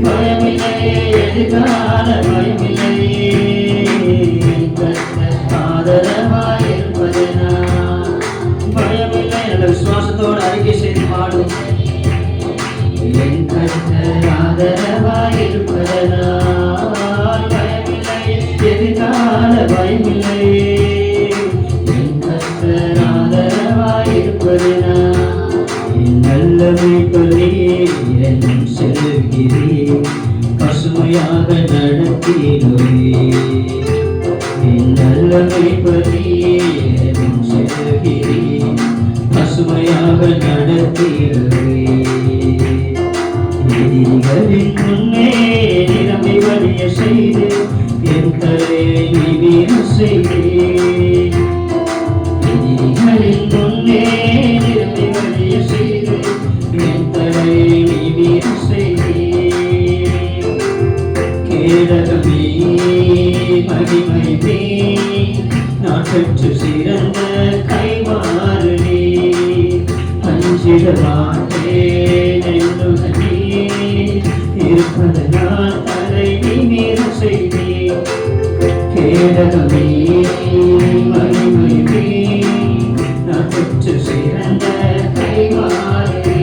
பயமில்லையே எதிர்கால பயமில்லையே, என் கர்த்தர் ஆதரவாயிருப்பதனால். பயமில்லை. நல்ல விசுவாசத்தோடு அறிக்கை செய்து பாடும். என் கர்த்தர் ஆதரவாயிருப்பதனால். பயமில்லை எதிர்கால பயமில்லையே, என் கர்த்தர் ஆதரவாயிருப்பதனால். என் நல்ல மேய்ப்பரில் இரண்டும் செல்கிறேன், பசுமையாக நடத்திடுவீர். என் நல்ல மேய்ப்பரில் இரண்டும் செல்கிறேன், பசுமையாக நடத்திடுவீர். எதிரிகளின் முன்னே நிரம்பி வழிய செய்து என் தலையை நிமிரம் செய்தேன். எதிரிகளின் முன்னே நிரம்பி வழிய செய்து என் தலையை நிமிரம் செய்தேன். கேடகமே மகிமை நீ, நான் பெற்று சிறந்த கைமாறு நீ. அஞ்சிட மாட்டேன் என்னுடன் நீ இருப்பதனால் தலை நிமிரம் செய்தேன். கேடகமே மகிமை நீ, நான் பெற்று சிறந்த கைமாறு நீ.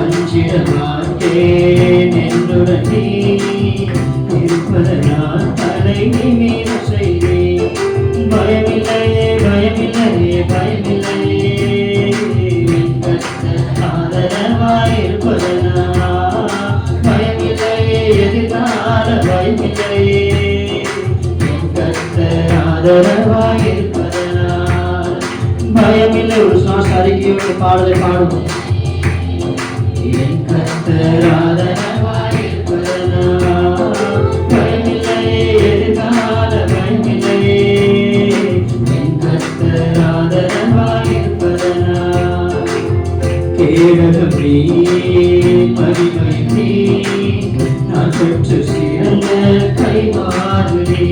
அஞ்சிட மாட்டேன் என்னுடன் நீ இருப்பதனால் தலை நிமிரம் செய்தேன். பயமில்லையே பயமில்லையே பயமில்லையே, ஆதரவாயிருப்பதனால். பயமில்லையே எதிர்கால பயமில்லையே, என் கர்த்தர் ஆதரவாயிருப்பதனால். பயமில்லை. ஒரு சுவாச அறிக்கையோடு பாடலை பாடுவோம். என் கர்த்தர் ஆதரவாயிருப்பதனால். பயமில்லையே எதிர்கால பயமில்லையே, என் கர்த்தர் ஆதரவாயிருப்பதனால். கேடகமே மகிமை பெற்று சிறந்த கைமாறுவே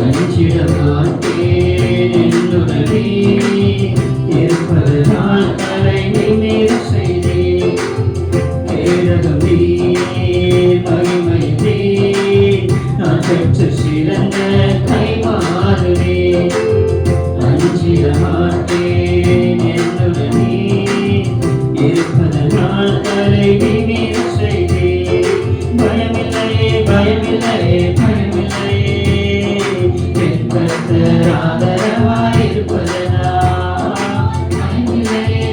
அஞ்சிட மாட்டேன் என்னுடனே இருப்பதனால் தலை நிமிர செய்தேன் கேடகமே மகிமைத்தே நான் பெற்று சிறந்த கைமாறுவே அஞ்சிட மாட்டேன் என்னுடனே இருப்பதனால் தலை நிமிர செய்தேன் பயமில்லையே பயமில்லையே பயமில்லையே என் கர்த்தர் ஆதரவாயிருப்பதனால் பயமில்லையே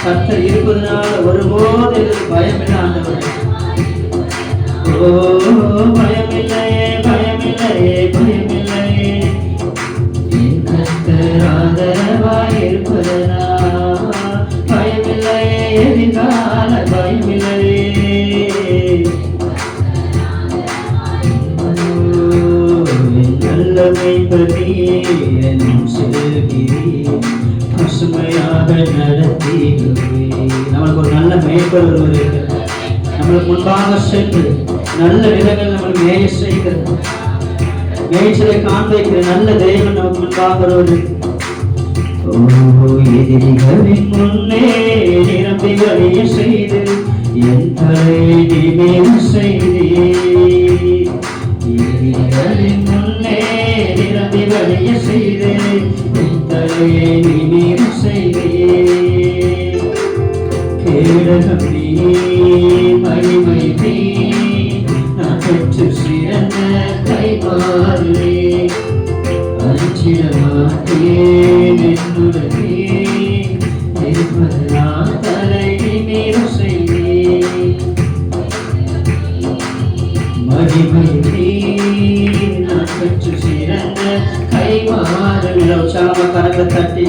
கர்த்தர் இருப்பதனால் ஒருபோது எனக்கு பயமில்லை ஆண்டவரே ஓ பயமில்லையே பயமில்லையே பயமில்லையே என் கர்த்தர் ஆதரவாயிருப்பதனால் பயமில்லையே எதிர்கால பயமில்லையே மேய்ப்பதியே என் செல்கிறீர் பசுமையாக நடத்திடுவே. நம்மளுக்கு ஒரு நல்ல மேய்ப்பர் ஒருவர் இருக்கிறார். நம்மளுக்கு முன்பாக சென்று நல்ல விதங்கள் நம்மளுக்கு மேய செய்கிறது, மேய்ச்சலை காண்பிக்கிற நல்ல தெய்வம் நமக்கு முன்பாக ஒருவர். எதிரிகளின் முன்னே நிரம்பி வழிய செய்து என் தலையை நிமிர செய்தீர். எதிரிகளின் முன்னே நிரம்பி வழிய செய்து என் தலையை நிமிர செய்தீர். கேடகம் நீ மகிமை நீ நான் பெற்று சிறந்த கைமாறுவே அஞ்சிட மாட்டேன் என்னுடனே இருப்பதனால் தலை நிமிர செய்தேன். மகிமை நீ நான் பெற்று சிறந்த கைமாறுவே. உற்சாகமா கரங்களை தட்டி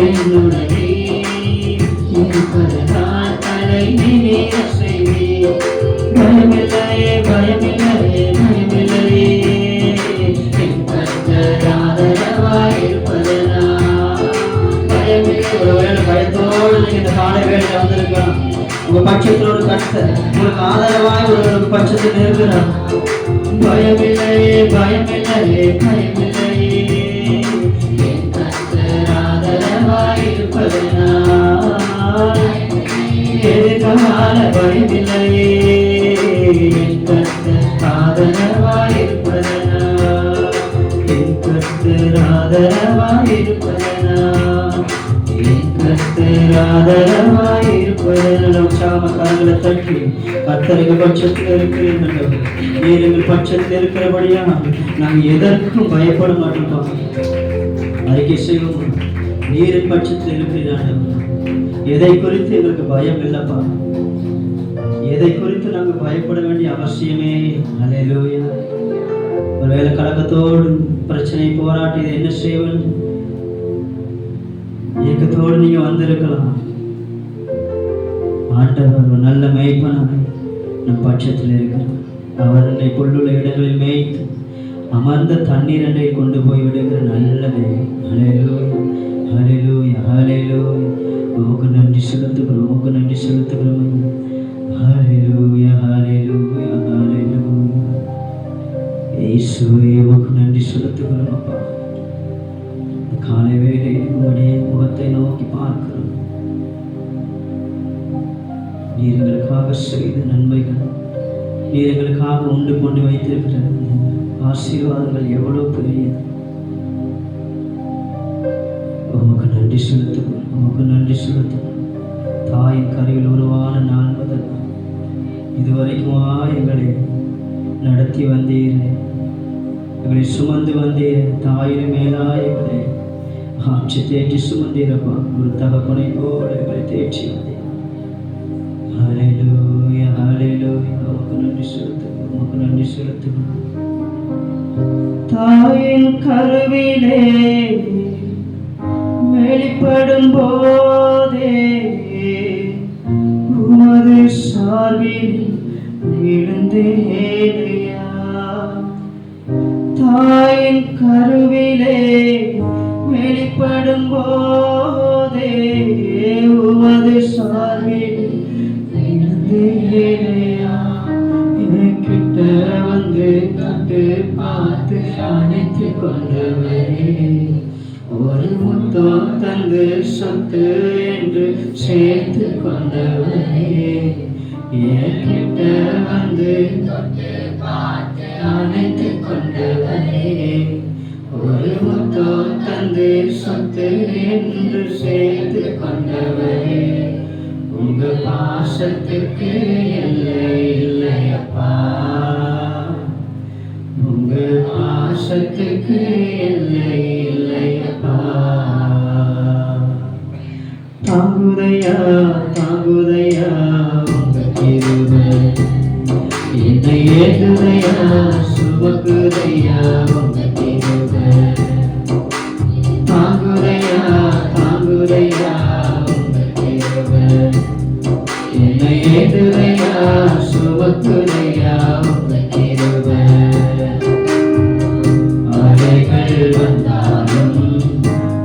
என்னுடனே இருப்பதனால் தலை நிமிர செய்தேன். பயமில்லையே பயமில்லையே பயமில்லையே பயத்தோடு நீங்க இந்த காலை வேளையில வந்திருக்கலாம். உங்க பட்சத்தில் ஒரு கர்த்தர் உங்களுக்கு ஆதரவாய் ஒரு பட்சத்தில் இருக்கிறார். பயமில்லையே பயமில்லையே பயமில்லையே என் கர்த்தர் ஆதரவாய் இருப்பதனால் எதிர்கால பயமில்லையே என் கர்த்தர் ஆதரவாய் இருப்பதனால் என் கர்த்தர் ஆதரவாய் இருப்பதனால் என் கர்த்தர் ஆதரவாய் இருப்பதனால். உற்சாகமா கரங்களை தட்டி கர்த்தருக்கு பட்சத்தில் இருக்கிறீர்கள், நீர் எங்கள் பட்சத்தில் இருக்கிறபடியா நாங்கள் எதற்கும் பயப்பட மாட்டோம். அறிக்கை செய்வோம், நீரின் பட்சத்தில் இருக்கிறார்கள். எதை குறித்து எங்களுக்கு பயம் இல்லப்பா, எதை குறித்து நாங்கள் பயப்பட வேண்டிய அவசியமே. அல்லேலூயா. ஒருவேளை கலக்கத்தோடு பிரச்சனை போராட்டி இதை என்ன செய்வது ஏக்கத்தோடு நீங்க வந்திருக்கலாம். ஆண்டவர் ஒரு நல்ல மேய்ப்பனாக நம் பட்சத்தில் இருக்கிறார். அவர் என்னை கொள்ளுள்ள இடங்களில் மேய்த்து அமர்ந்த தண்ணீர் அண்டை கொண்டு போய் விடுகிற நல்ல தெய்வம். அல்லேலூயா அல்லேலூயா அல்லேலூயா. உமக்கு நன்றி செலுத்துகிறோம், உமக்கு நன்றி செலுத்துகிறோம். ஹல்லேலூயா ஹல்லேலூயா ஹல்லேலூயா. இயேசுவே உமக்கு நன்றி செலுத்துகிறோம் அப்பா. காலை வேளையில் உம்முடைய முகத்தை நோக்கி பார்க்கிறோம். நீர் எங்களுக்காக செய்த நன்மைகள், நீர் எங்களுக்காக உண்டு கொண்டு வைத்திருக்கிற ஆசீர்வாதங்கள் எவ்வளவு பெரியது. உமக்கு நன்றி செலுத்துகிறோம், உமக்கு நன்றி செலுத்துகிறோம். தாயின் கருவில் உருவான நாள் முதல் இதுவரைக்குமா எங்களை நடத்தி வந்தீரே, எங்களை சுமந்து வந்தீர். தாயின் மேலா எங்களை ஆட்சி தேற்றி சுமந்தீரப்பா. ஒரு தகப்பனை போல எங்களை தேற்றி வந்தீர். ஹல்லேலூயா ஹல்லேலூயா. உமக்கு நன்றி செலுத்துகிறோம், உமக்கு நன்றி செலுத்துகிறோம். தாயின் கருவிலே வெளிப்படும் போதே உமது சார்பில் விழுந்தேனையா. தாயின் கருவிலே வெளிப்படும் போதே உமது சார்பில் பார்த்து அணைத்து கொண்டவரே, ஒரு முத்தம் தந்து சொத்து என்று சேர்த்து கொண்டவரே, என்கிட்ட வந்து அணைத்து கொண்டவரே, ஒரு முத்தம் தந்து சொத்து என்று சேர்த்து கொண்டவரே, உங்க பாசத்துக்கு எல்லை இல்லையப்பா, உங்க பாசத்துக்கு எல்லை இல்லையப்பா. தாங்குதையா தாங்குதையா உங்க கிருபை, என்னை ஏற்றுதையா சுமக்குதையா உங்க கிருபை. தாங்குதையா தாங்குதையா உங்க கிருபை, என்னை ஏற்றுதையா சுமக்குதையா உங்க கிருபை. அலைகள் வந்தாலும்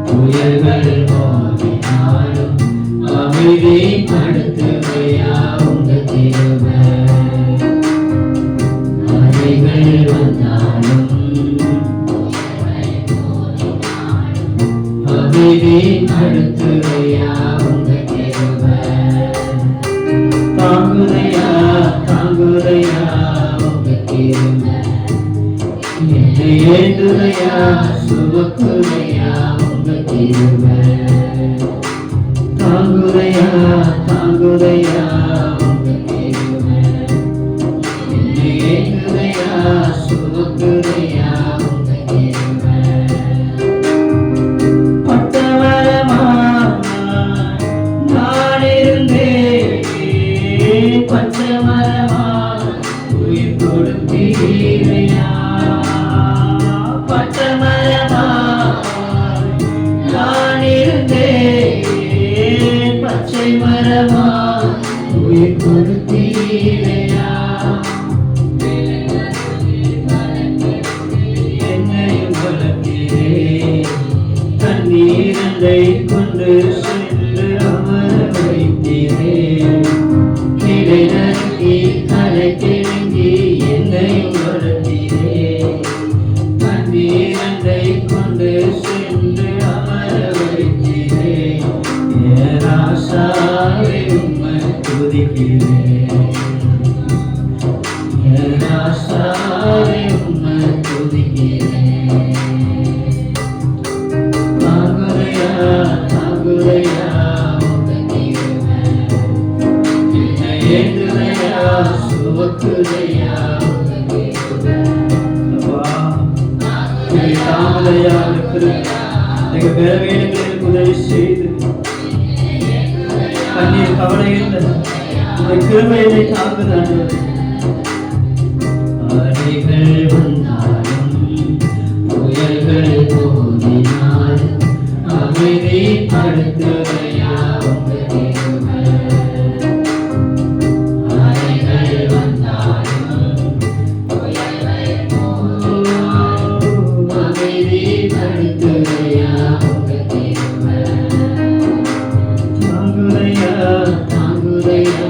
புயல்கள் மோதினாலும் அமைதிப்படுத்துவையா உங்க கிருபை. அலைகள் வந்தாலும் அமைதிப்படுத்துவையா உங்க கிருபை. தாங்குதையா தாங்குதையா உங்க கிருபை, என்னை ஏற்றுதையா சுமக்குதையா உங்க கிருபை. தாங்குதையா தாங்குதையா உங்க கிருபை, என்னை ஏற்றுதையா சுமக்குதையா உங்க கிருபை. பட்டமரமாய் நான் இருந்தேன், பச்சமரமாய் உயிர் கொடுத்தீரையா. பட்டமரமாய் நான் இருந்தேன், பச்சை மரமாய் உயிர் கொடுத்தீரையா. என்னையும் வளர்த்தீரே, தண்ணீரண்டை கொண்டு சென்று அமர வைத்தீரே. கிடை நறுக்கி கரை கிழங்கி என்னையும் வளர்த்தீரே, தண்ணீரண்டை கொண்டு சென்று அமர வைத்தீரே. என் ஆசாவை உம்மை துதிக்கிறேன், என் ஆசாவை உம்மை துதிக்கிறேன். தாங்குதையா தாங்குதையா உங்க கிருபை, என்னை ஏற்றுதையா சுமக்குதையா உங்க கிருபை. அப்பா, உங்களுடைய தாமதையா இருக்கிறது எங்கள் பலவீனங்களில் உதவி செய்து கண்ணீர் கவலை இல்லை, உங்களுடைய கிருபையை தாங்குதாங்க. அலைகள் வந்தாலும் புயல்கள் போதினாலும் அமைதிப்படுத்துவையா உங்க கிருபை. அலைகள் வந்தாலும் புயல்கள் போதினாலும் அமைதிப்படுத்துவையா உங்க கிருபை. தாங்குதையா தாங்குதையா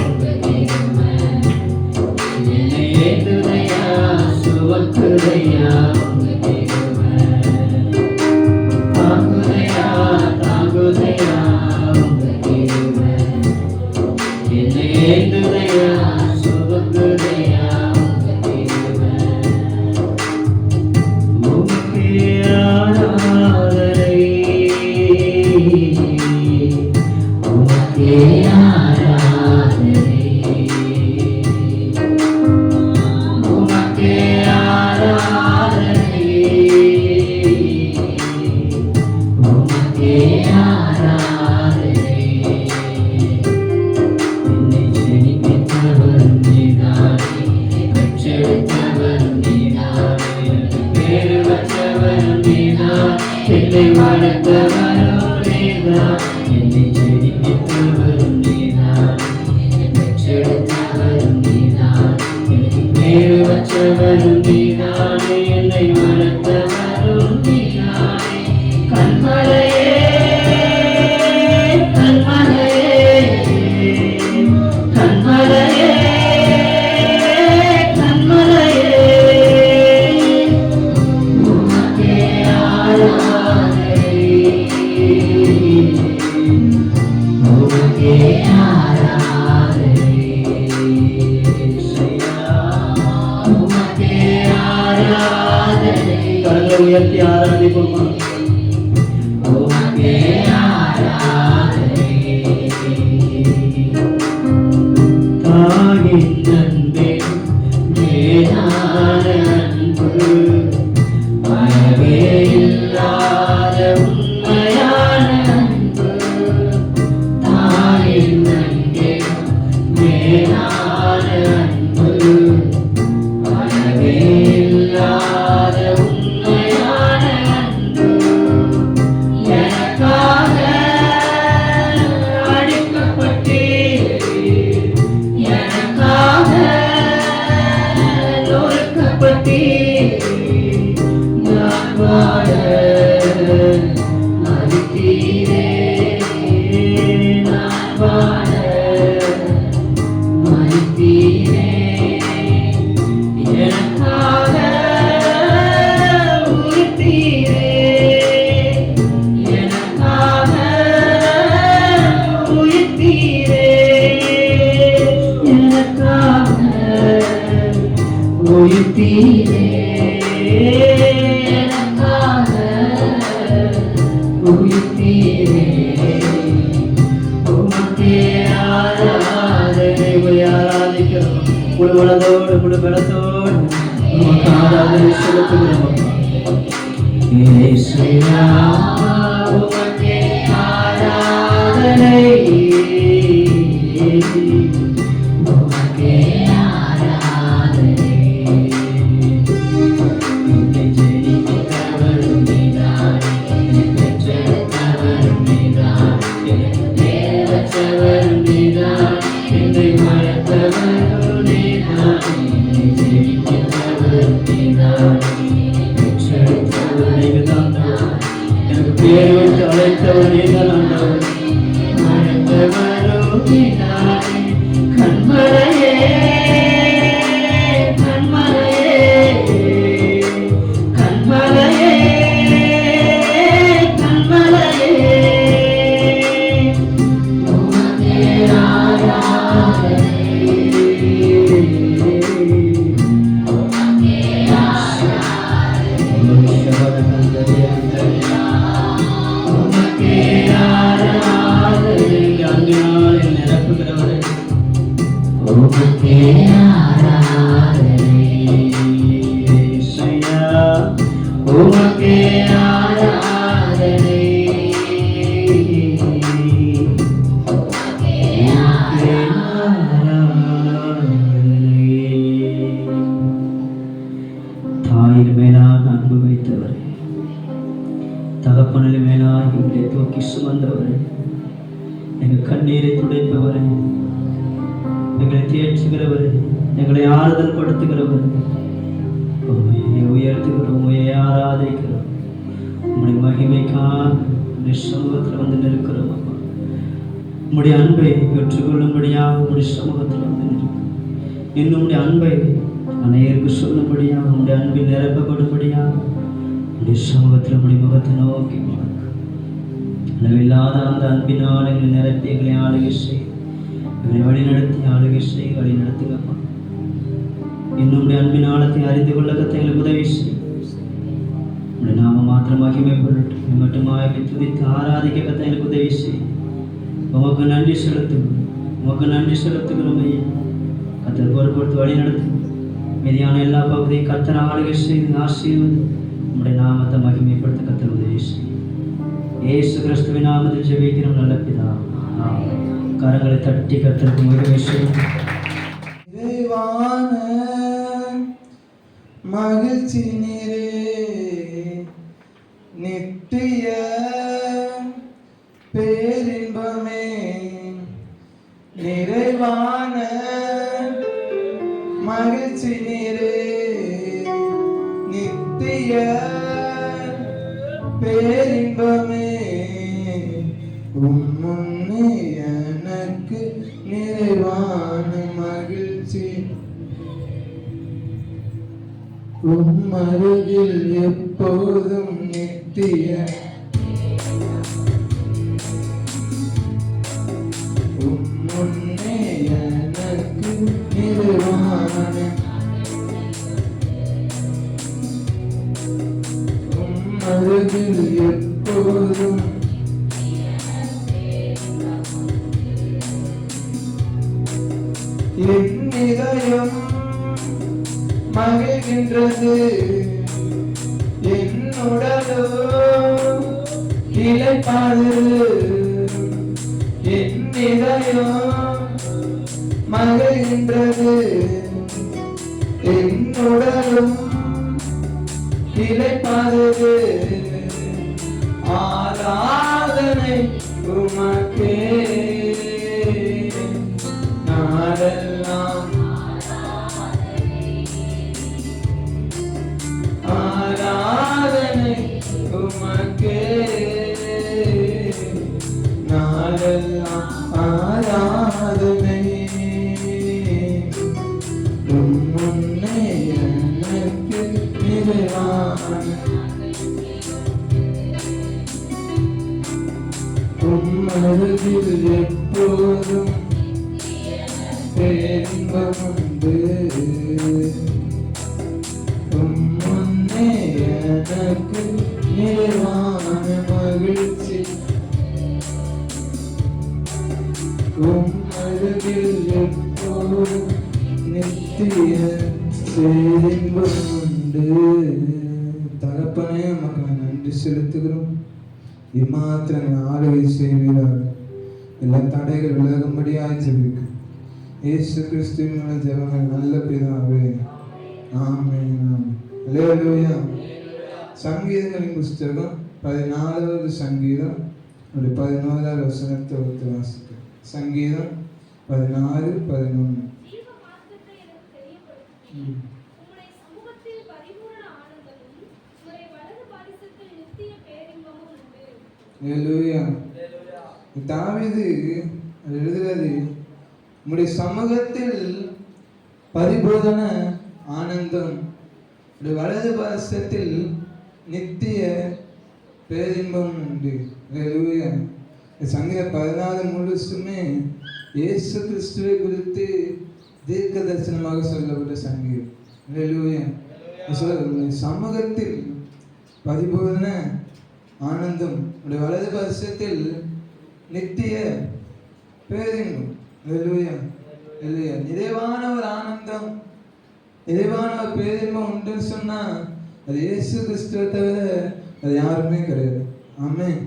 உங்க கிருபை, என்னை ஏற்றுதையா சுமக்குதையா உங்க கிருபை. தாங்குதையா தாங்குதையா உங்க கிருபை, என்னை ஏற்றுதையா சுமக்குதையா உங்க கிருபை. உமக்கே ஆராதனை, உமக்கே ஆராதனை, உமக்கே ஆராதனை, உமக்கே ஆராதனை. என்னை செழிப்பித்தவர் நீதானே, பெற்றெடுத்தவர் நீதானே, பேரு வச்சவர் நீதான், என்னை வளர்த்தவரும் நீதான். என்னை செழிப்பித்தவர் நீதான், பெற்றெடுத்தவர் நீதான், எனக்கு பேரு வச்சவர் நீதானே, என்னை வளர்த்தவரும் நீதானே. கண்மலையே கண்மலையே கண்மலையே கண்மலையே கரங்களை உயர்த்தி ஆராதிப்போமா. தாயின் அன்பே மேலான அன்பு, அளவே இல்லாத உண்மையான அன்பு. தாயின் அன்பே மேலான அன்பு, அளவே இல்லாத உண்மையான அன்பு. எனக்காக அடிக்கப்பட்டீர், எனக்காக நொறுக்கப்பட்டீர். நான் வாழ மறித்தீரே, நான் வாழ மறித்தீரே. எனக்காக உயிர்த்தீரே, எனக்காக உயிர்த்தீரே. எனக்காக உயிர்த்தீரே, எனக்காக உயிர்த்தீரே. உமக்கே ஆராதனை. ஆராதிக்கிறோம் முழு மனதோடு முழு பலத்தோடு உமக்கு ஆராதனை செலுத்துகிறோம். இயேசுவா உமக்கே ஆராதனை, உமக்கே ஆராதனை. என்னை ஜெயித்தவரும் நீதான், என்னை பெற்றெடுத்தவரும் நீதான், எனக்கு தேவற்றவரும் நீதான், என்னை வளர்த்தவரும் நீதான், என்னை ஜெயித்தவரும் நீதான், என்னை பெற்றெடுத்தவரும் நீதான். எனக்கு பேர் வைத்து அழைத்தவர் நீதான் ஆண்டவர், வளர்த்தவரும் நீதான். கண்மலையே கண்மலையே கண்மலையே கண்மலையே, உமக்கே ஆராதனை, உமக்கே ஆராதனை. உமக்கே ஆராதனை. அன்பினால் என்னை நிரப்புகிறவரே, உமக்கே ஆராதனை. இயேசுயா உமக்கே ஆராதனை, உமக்கே ஆராதனை. தாயின் மேலான அன்பு வைத்தவரே, தகப்பனில் மேலாக எங்களை தூக்கி சுமந்தவரே, எங்கள் கண்ணீரை துடைப்பவரே, எங்களை தேற்றுகிறவரே, எங்களை ஆறுதல் படுத்துகிறவரே, உம்மையை உயர்த்துகிறோம், உம்மையை ஆராதிக்கிறோம். உம்முடைய மகிமைக்காக உம்முடைய சமூகத்தில் வந்து நிற்கிறோம். அப்பா, உம்முடைய அன்பை பெற்றுக்கொள்ளும்படியாக உம்முடைய சமூகத்தில் வந்து நிற்கிறோம். இன்னும் உம்முடைய அன்பை அனைவருக்கு சொல்லும்படியாக, உம்முடைய அன்பில் நிரப்பப்படும்படியாக உம்முடைய சமூகத்தில் உம்முடைய முகத்தை நோக்கி அளவில்லாத அந்த அன்பினால் எங்களை நிரப்பி எங்களை ஆளுகை செய், எங்களை வழிநடத்தி ஆளுகை செய், வழி நடத்துங்கப்பா. இன்னும் அன்பின் ஆழத்தை அறிந்து கொள்ள கத்த எங்களுக்கு உதவி செய். உடைய நாம மாத்திரம் மகிமைப்படட்டும். மட்டுமாய் துதித்து ஆராதிக்க கத்த எங்களுக்கு உதவி செய். உமக்கு நன்றி செலுத்துகிறோம், உமக்கு நன்றி செலுத்துகிறோம் ஐயா. கத்தர் பொறுப்படுத்தி வழி நடத்தும். மீதியான எல்லா பகுதியும் கத்தர் ஆளுகை செய்து ஆசீர்வது உம்முடைய நாமத்தை மகிமைப்படுத்த கத்தர் உதவி செய். இயேசு கிறிஸ்துவின் நாமத்தில் ஜெபிக்கிறோம் நல்ல பிதாவே. கரங்களை தட்டி கத்தருக்கு மகிமை செய்யும். இறைவான மகிழ்ச்சி நீரே, நித்திய பேரின்பமே, நிறைவான மகிழ்ச்சி நீரே, நித்திய பேரின்பமே, உம்முன்னே எனக்கு நிறைவான மகிழ்ச்சி, உம்மருகில் எப்போதும் நித்திய உம்முன்னே எனக்கு நிறைவான அருகில் எப்போதும் என் இதயம் மகிழ்கின்றது, என் உடலோ இளைப்பாறுது. என் இதயம் மகிழ்கின்றது, என் உடலும் இளைப்பாறுது. ஆராதனை உமக்கே நாடெல்லாம், ஆராதனை உமக்கே நாடெல்லாம், ஆராதனை உம் முன்னே எனக்கு நிறைவான உம் அருகில் எப்போதும் பேரின்பம் உண்டு. உம் முன்னே எனக்கு நிறைவான மகிழ்ச்சி. உம் அருகில் எப்போதும் நித்திய பேரின்பம் உண்டு. தகப்பனே, உமக்கு நன்றி செலுத்துகிறோம். இம்மாத்திரம் ஆளுகை செய்வீராக. எல்லா தடைகள் விலகும்படியாய் ஜெபிக்கும் இயேசு கிறிஸ்துவின் ஜெபங்கள் நல்ல பிதாவே, ஆமென். அல்லேலூயா. சங்கீதங்களின் புஸ்தகம் 14வது சங்கீதம் 11வது வசனத்தை ஒத்து வாசிக்க. சங்கீதம் 14:11. தாவீது எழுதுகிறது, உம்முடைய சமூகத்தில் பரிபூரண ஆனந்தம், உடைய வலது பாரசத்தில் நித்திய பேரின்பம் உண்டு. அல்லேலூயா. சங்கீதம் 14 முழுசுமே இயேசு கிறிஸ்துவை குறித்து தீர்க்க தரிசனமாக சொல்லப்பட்ட சங்கீதம். அல்லேலூயா. சமூகத்தில் பரிபூரண ஆனந்தம், உடைய வலது பாரசத்தில் நித்திய பேரின்பம். அல்லேலூயா. அல்லேலூயா. நிறைவான ஒரு ஆனந்தம், நிறைவான ஒரு பேரின்பம் உண்டுன்னு சொன்னா அது இயேசு கிறிஸ்துவை தவிர அது யாருமே கிடையாது. ஆமென்,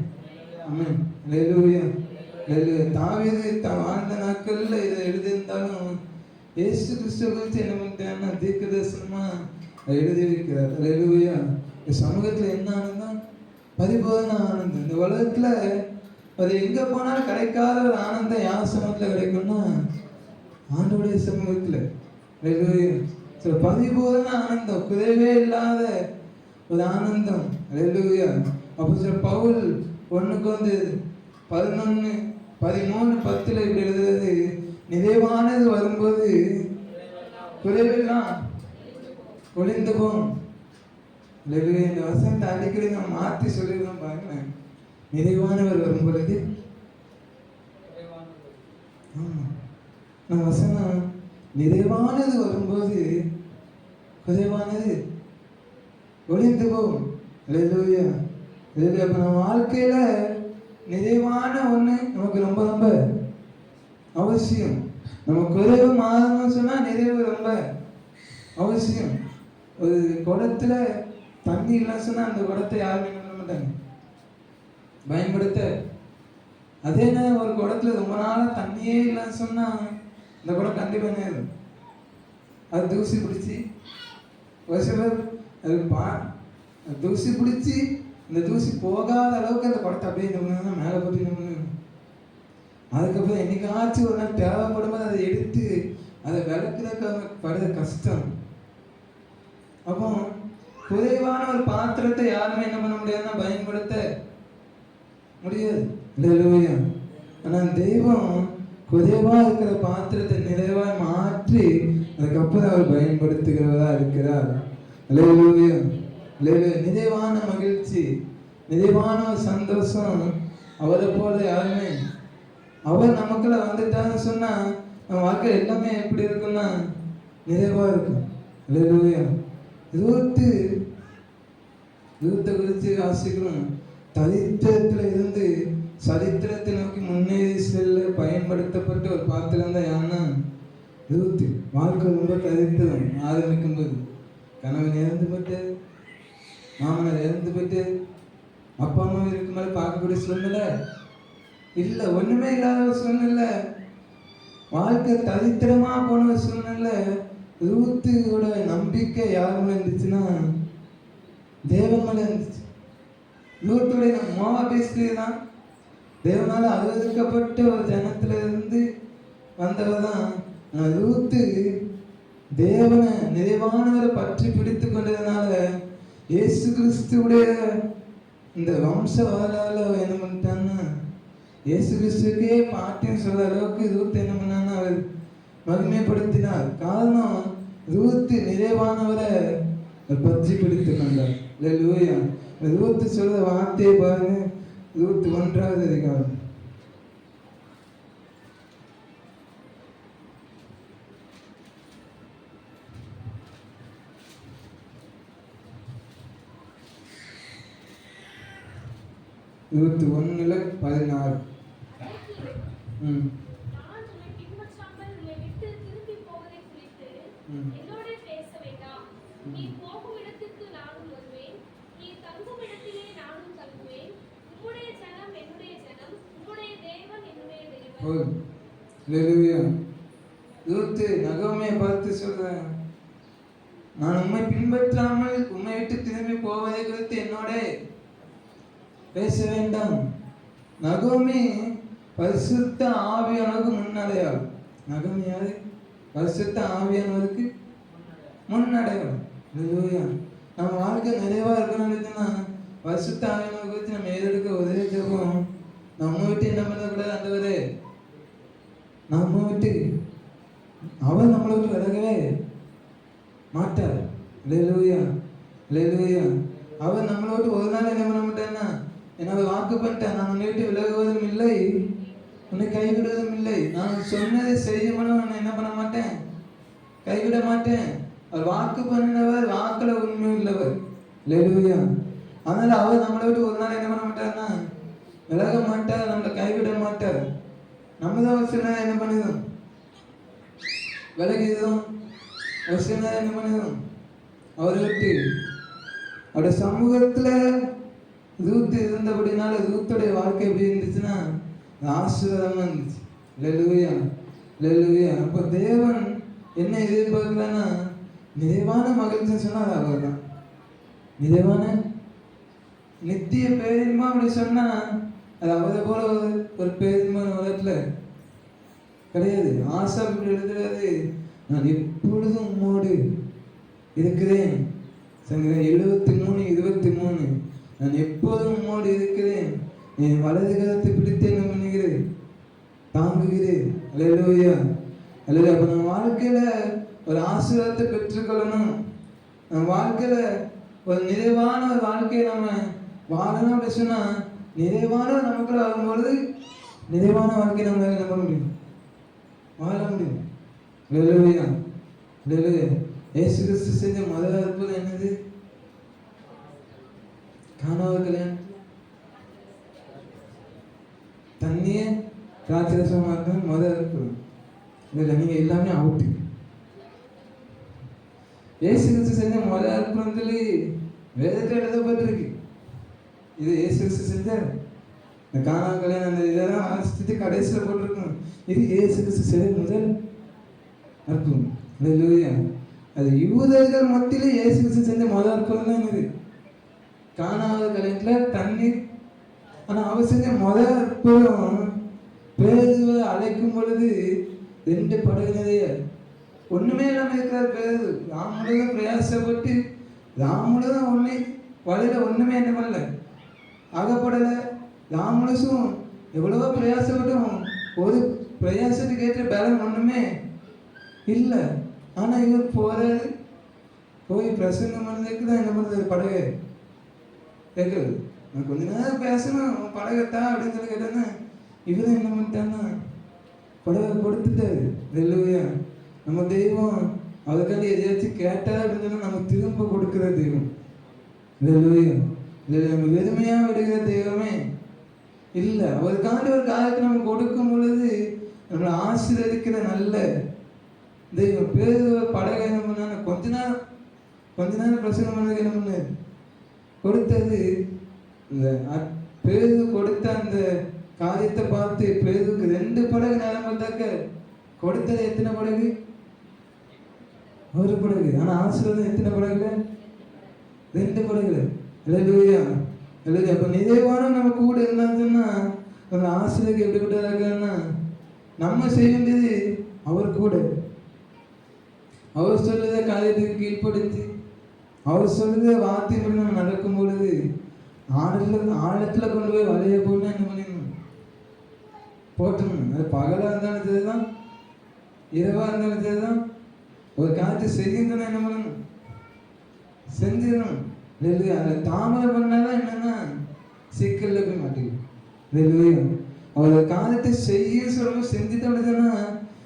ஆமென். அல்லேலூயா. அல்லேலூயா. தாவீது தான் வாழ்ந்த நாட்கள்ல இதை எழுதியிருந்தாலும் இயேசு கிறிஸ்துவை குறித்து என்ன பண்ணிட்டாங்கன்னா தீர்க்க தரிசனமா எழுதி வைக்கிறார். அல்லேலூயா. இந்த சமூகத்துல என்ன ஆனந்தம்? பரிபூரண ஆனந்தம். இந்த உலகத்துல அது எங்க போனாலும் கிடைக்காத ஒரு ஆனந்தம் யார் சமூகத்துல கிடைக்கும்னா ஆண்டவருடைய சமூகத்துல. சில பரிபூரண ஆனந்தம், குறைவே இல்லாத ஒரு ஆனந்தம். அல்லேலூயா. அப்போ சில பவுல் 1:11-13-10 இப்படி எழுதுறது, நிறைவானது வரும்போது குறைவெல்லாம் ஒளிந்து போகும். அல்லேலூயா. இந்த வசனத்தை அடிக்கடி நம்ம மாற்றி சொல்லிடுறோம் பாருங்க. நிறைவானவர் வரும் பொழுது வசனம் நிறைவானது வரும்போது குறைவானது ஒளிந்து போகும். அல்லேலூயா. அப்ப நம்ம வாழ்க்கையில நிறைவான ஒண்ணு நமக்கு ரொம்ப ரொம்ப அவசியம். நம்ம குறைவு மாறணும்னு சொன்னா நிறைவு ரொம்ப அவசியம். ஒரு குடத்துல தண்ணி இல்லைன்னு சொன்னா அந்த குடத்தை யாருமே பண்ண மாட்டாங்க பயன்படுத்த. அதே நேரம் ஒரு குடத்துல ரொம்ப நாளா தண்ணியே இல்லைன்னு சொன்னா இந்த குடம் கண்டிப்பா நேரும் அது தூசி பிடிச்சி ஒரு சிலர் அது தூசி பிடிச்சி இந்த தூசி போகாத அளவுக்கு அந்த குடத்தை அப்படியே நம்ம மேலே போட்டு நம்ம அதுக்கப்புறம் என்னைக்காச்சும் ஒரு நாள் தேவைப்படும் போது அதை எடுத்து அதை விளக்குறதுக்கு படுற கஷ்டம். அப்போ குறைவான ஒரு பாத்திரத்தை யாருமே என்ன பண்ண முடியாதுன்னா பயன்படுத்த முடியாது. இல்லையா? ஆனால் தெய்வம் குறைவா இருக்கிற பாத்திரத்தை நிறைவாய் மாற்றி அதுக்கப்புறம் அவர் பயன்படுத்துகிறவரா இருக்கிறார். அல்லேலூயா. நிறைவான மகிழ்ச்சி, நிறைவான சந்தோஷம் அவரை போல யாருமே. அவர் நமக்குள்ள வந்துட்டான்னு சொன்னா நம்ம வாழ்க்கை எல்லாமே எப்படி இருக்குன்னா நிறைவா இருக்கும். அல்லேலூயா. யூத்தை குறித்து வாசிக்கிறோம். தரித்திரத்தில் இருந்து சரித்திரத்தை நோக்கி முன்னேறி செல்ல பயன்படுத்தப்பட்ட ஒரு பாத்திரம் தான் யாருன்னா யூத்து. வாழ்க்கை ரொம்ப தரித்திரம். ஆரம்பிக்கும் போது கணவன் இறந்து போட்டு, மாமனார் இறந்து போயிட்டு, அப்பா அம்மா இருக்கு மேலே பார்க்கக்கூடிய சூழ்நிலை இல்லை, ஒண்ணுமே இல்லாத ஒரு சூழ்நிலை, வாழ்க்கை தரித்திரமா போன ஒரு சூழ்நிலை. ரூத்தோட நம்பிக்கை யார் மேல இருந்துச்சுன்னா தேவன் மேல இருந்துச்சு. ரூத்துடைய மோவாபிஸ்ல தான் தேவனால அனுமதிக்கப்பட்ட ஒரு ஜனத்துல இருந்து வந்தவர் தான் ரூத்து. தேவனை நிறைவானவரை பற்றி பிடித்து கொண்டதுனால இயேசு கிறிஸ்துடைய இந்த வம்ச வரலாறு என்ன பண்ணிட்டான்னா இயேசு கிறிஸ்துக்கே பாட்டின்னு சொல்ற அளவுக்கு ரூத் என்ன பண்ணான்னா அவர் மகிமைப்படுத்தினார். காரணம் ரூத்து நிறைவானவரை பற்றி பிடித்து கொண்டார். அல்லேலூயா. ரூத்து சொல்ற வார்த்தையை பாருங்க. ரூத் 1வது அதிகாரம். ரூத் 1:16. ரூத்து நகோமியை பார்த்து சொல்றேன், நான் உண்மை பின்பற்றாமல் உண்மை விட்டு திரும்பி போவதை குறித்து என்னோட பேச வேண்டாம். நகோமி பரிசுத்த ஆவியானவருக்கு முன்னடையாள். நகோமி யாரு? பரிசுத்த ஆவியானவருக்கு முன்னடையாள். நம்ம வாழ்க்கை நிறைவா இருக்கணும்னா பரிசுத்த ஆவியானவர் குறித்து நம்ம ஏதெடுக்க உதவி செய்வோம். நம்ம விட்டு என்ன பண்ணக்கூடாது, ஆண்டவரே நம்ம விட்டு அவர் நம்மளை விட்டு விலகவே மாட்டார். அல்லேலூயா, அல்லேலூயா. அவர் நம்மளை விட்டு ஒரு நாள் என்ன பண்ண மாட்டான்னா, என்ன வாக்கு பண்ணிட்டேன், நான் உன்னை விட்டு விலகுவதும் இல்லை, உன்னை கைவிடுவதும் இல்லை, நான் சொன்னதை செய்யணும், நான் என்ன பண்ண மாட்டேன், கைவிட மாட்டேன். அவர் வாக்கு பண்ணினவர், வாக்குல உண்மை உள்ளவர். அல்லேலூயா. அதனால அவர் நம்மளை விட்டு ஒரு நாள் என்ன பண்ண மாட்டார்னா விலக மாட்டார், நம்மளை கைவிட மாட்டார். நம்ம தான் ஒரு சில நேரம் என்ன பண்ணிடும், விலகிதும், ஒரு சில நேரம் என்ன பண்ணிடும் அவரை விட்டு. அவருடைய சமூகத்துல ரூத் இருந்தபடினால ரூத்துடைய வாழ்க்கை எப்படி இருந்துச்சுன்னா ஆசீர்வாதமா இருந்துச்சு. அல்லேலூயா, அல்லேலூயா. அப்போ தேவன் என்ன எதிர்பார்க்கலன்னா நிறைவான மகிழ்ச்சி சொன்னா அவர் தான் நிறைவான நித்திய பேரின்மா. அப்படி சொன்னா அது அவரை போல ஒரு பேரின்மா உலகத்துல கிடையாது. ஆசாப் எழுதுறது, நான் எப்பொழுதும் உம்மோடு இருக்கிறேன். 73:23. நான் எப்போதும் உம்மோடு இருக்கிறேன், என் வலது கரத்தை பிடித்து என்ன பண்ணுகிறேன், தாங்குகிறேன். அல்லேலூயா, அல்லேலூயா. அப்ப நம்ம வாழ்க்கையில ஒரு ஆசீர்வாதத்தை பெற்றுக்கொள்ளணும். நம்ம வாழ்க்கையில ஒரு நிறைவான ஒரு வாழ்க்கையை நம்ம வாழணும் அப்படி சொன்னா நிறைவான நமக்குள்ள வரும்பொழுது நிறைவான வாழ்க்கை நம்ம என்ன பண்ண முடியும், வாழ முடியும். அல்லேலூயா, அல்லேலூயா. இயேசு கிறிஸ்து செஞ்ச முதல் அற்புதம் என்னது? கானாவு கல்யாணம் தண்ணிய திராட்சரசமா இருக்க முதல் அற்புதம். இதுல நீங்க எல்லாமே அவுட்டு. இயேசு கிறிஸ்து செஞ்ச முதல் அற்புதத்துல வேதத்தில் எழுதப்பட்டிருக்கு. இது இயேசு கிறிஸ்து செஞ்சார். இந்த கானாவு கல்யாணம் அந்த இதெல்லாம் ஆசித்து கடைசியில் போட்டிருக்கணும். இது இயேசு கிறிஸ்து செய்த முதல் அற்புதம். அல்லேலூயா. அது யூதர்கள் மத்தியிலே இயேசு கிறிஸ்து செஞ்ச முதல் அற்புதம் தான் இது. கானாவு கல்யாணத்துல தண்ணீர். ஆனா அவர் செஞ்ச முதல் அற்புதம் பேதுவை அழைக்கும் பொழுது 2 படகு நிறைய ஒண்ணுமே இல்லாம இருக்கிறார் பேது. ராமுடன் பிரயாசப்பட்டு ராமுடன் ஒண்ணு வழியில ஒண்ணுமே என்ன பண்ணல, ஆகப்படல. ராமுலசும் எவ்வளவோ பிரயாசப்பட்டும் ஒரு பிரயாசத்துக்கு ஏற்ற பலன் ஒண்ணுமே இல்லை. ஆனா இவர் போறாரு, போய் பிரசங்கம் பண்ணதுக்கு தான் என்ன பண்றது, படகு கேட்குது. நான் கொஞ்ச நேரம் பேசணும், படகத்தா அப்படின்னு சொல்லி கேட்டேன்னா இவரும் என்ன பண்ணிட்டான்னா படகை கொடுத்துட்டாரு. அல்லேலூயா. நம்ம தெய்வம் அதுக்காண்டி எதையாச்சும் கேட்டா அப்படின்னு சொன்னா நம்ம திரும்ப கொடுக்குற தெய்வம். நம்ம வெறுமையா விடுகிற தெய்வமே இல்லை. அவருக்காண்டி ஒரு காரியத்தை நம்ம கொடுக்கும் பொழுது நம்மளை ஆசீர்வதிக்கிற நல்ல தெய்வம். பேர் படகை என்ன பண்ணாங்க, கொஞ்ச நேரம் பிரசங்கம் பண்ணதுக்கு என்ன பண்ணு கொடுத்தது இந்த பேரு கொடுத்த அந்த காரியத்தை பார்த்து பேருக்கு 2 படகு நேரம் பார்த்தாக்க கொடுத்தது எத்தனை படகு? ஒரு படகு. ஆனா ஆசீர்வாதம் எத்தனை படகுல? 2 படகுல. அல்லேலூயா, அல்லேலூயா. அப்ப நிறைவான நம்ம கூட இருந்தாங்கன்னா அந்த ஆசீர்வாதம் எப்படிப்பட்டதா இருக்கான்னா, நம்ம செய்ய வேண்டியது அவர் கூட, அவர் சொல்லுத காரியத்துக்கு கீழ்ப்படுத்தி அவர் சொல்லுத வார்த்தைப்படி நம்ம நடக்கும் பொழுது ஆழத்துல கொண்டு போய் வலைய போட்டு என்ன பண்ணிடணும், போட்டணும். அது பகலா இருந்தாலும் சரிதான், இரவா இருந்தாலும் சரிதான், ஒரு காரியத்தை செய்யணும்னா என்ன பண்ணணும், செஞ்சிடணும். அதில் தாமரை பண்ணாதான் என்னன்னா சிக்கல்ல போய் மாட்டேங்குது. அவர் காரியத்தை செய்ய சொல்லும்போது செஞ்சுட்டு அப்படின்னா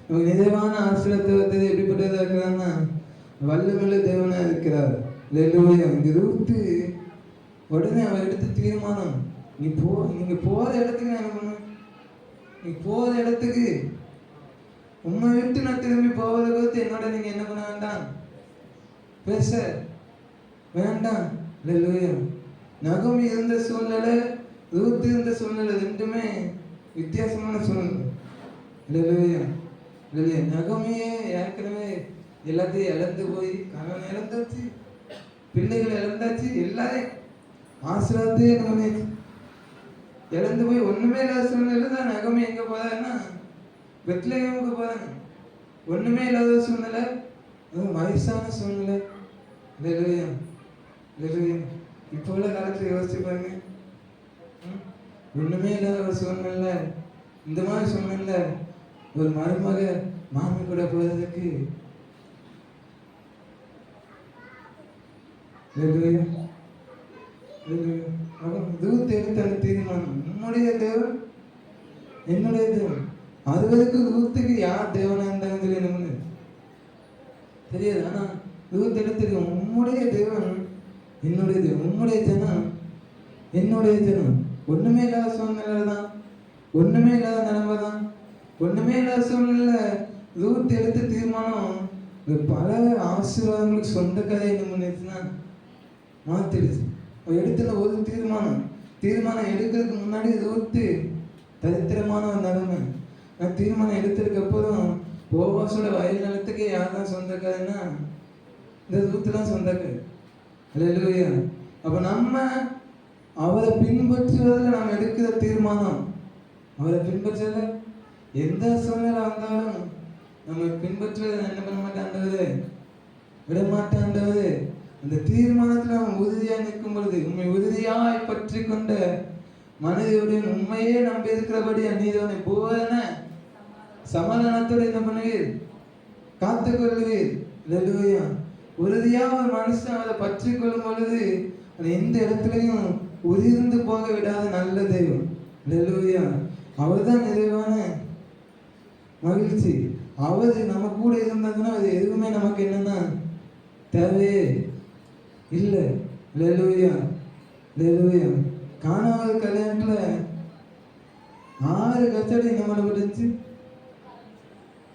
நமக்கு நிறைவான ஆசீர்வாதத்தை எப்படிப்பட்டதா இருக்கிறான்னா வல்லமையுள்ள தேவனா இருக்கிறார். இங்க ரூத்து உடனே அவர் எடுத்து தீர்மானம், நீங்க போற இடத்துக்கு நான் என்ன பண்ணுவேன், நீ போற இடத்துக்கு உண்மை விட்டு நான் திரும்பி போவதை குறித்து என்னோட நீங்க என்ன பண்ண வேண்டாம், பேச வேண்டாம். நகமி இருந்த சூழ்நிலை, ரூத் இருந்த சூழ்நிலை ரெண்டுமே வித்தியாசமான சூழ்நிலை. நகமியே ஏற்கனவே எல்லாத்தையும் இழந்து போய், கணவன் இழந்தாச்சு, பிள்ளைகள் இழந்தாச்சு, எல்லாரையும் ஆசீர்வாதத்தையே நம்ம இழந்து போய் ஒண்ணுமே இல்லாத சூழ்நிலை தான். நகமி எங்க போறாங்கன்னா பெத்லகேமுக்கு போறாங்க. ஒண்ணுமே இல்லாத சூழ்நிலை, வயசான சூழ்நிலை. இப்போ உள்ள காலத்துல யோசிச்சு பாருங்க, ஒண்ணுமே இல்லாத ஒரு சூழ்நிலை, இந்த மாதிரி சூழ்நிலை ஒரு மருமக மாமி கூட போறதுக்கு தூத்து எடுத்த அந்த தீர்மானம், உன்னுடைய தேவன் என்னுடைய தேவன், அதுவரைக்கும் தூத்துக்கு யார் தேவனா இருந்தாலும் சொல்லி என்ன தெரியாது. ஆனா தூத்து எடுத்துருக்கு, உம்முடைய தேவன் என்னுடைய தேவன், உம்முடைய ஜனம் என்னுடைய ஜனம். ஒண்ணுமே இல்லாத சூழ்நிலை தான், ஒண்ணுமே இல்லாத நிலைமை தான், ஒண்ணுமே இல்லாத சூழ்நிலை ரூத் எடுத்த தீர்மானம் பல ஆசீர்வாதங்களுக்கு சொந்த கதை என்ன பண்ணிடுச்சுன்னா மாத்திடுச்சு. எடுத்துல ஒரு தீர்மானம் எடுக்கிறதுக்கு முன்னாடி ரூத்து தரித்திரமான ஒரு நிலைமை. தீர்மானம் எடுத்ததுக்கு அப்புறம் போவாசோட வயல் நிலத்துக்கு யார் தான் சொந்தக்காரன்னா இந்த ரூத்து தான் சொந்தக்காரு. அல்லேலூயா. அப்ப நம்ம அவரை பின்பற்றுவதில் நம்ம எடுக்கிற தீர்மானம், அவரை பின்பற்றல எந்த சூழ்நிலை வந்தாலும் நம்ம பின்பற்றுவதை என்ன பண்ண மாட்டாண்டவது, விட மாட்டாண்டவது. அந்த தீர்மானத்தில் நம்ம உறுதியாக நிற்கும் பொழுது, உண்மை உறுதியாய் பற்றி கொண்ட மனிதனுடைய உண்மையே நம்பி இருக்கிறபடி நீதவனை பூரண சமாதானத்தோடு என்ன பண்ணுவீர், காத்துக்கொள்வீர். அல்லேலூயா. உறுதியா ஒரு மனுஷன் அதை பற்றி கொள்ளும் பொழுது அது எந்த இடத்துலையும் உதிர்ந்து போக விடாத நல்ல தெய்வம். அல்லேலூயா. அவர் தான் நிறைவான மகிழ்ச்சி. அவர் நம்ம கூட இருந்தாங்கன்னா அது எதுவுமே நமக்கு என்னன்னா தேவையே இல்லை. அல்லேலூயா, அல்லேலூயா. காணாத கல்யாணத்துல 6 கச்சடி நம்மளை விடுச்சு,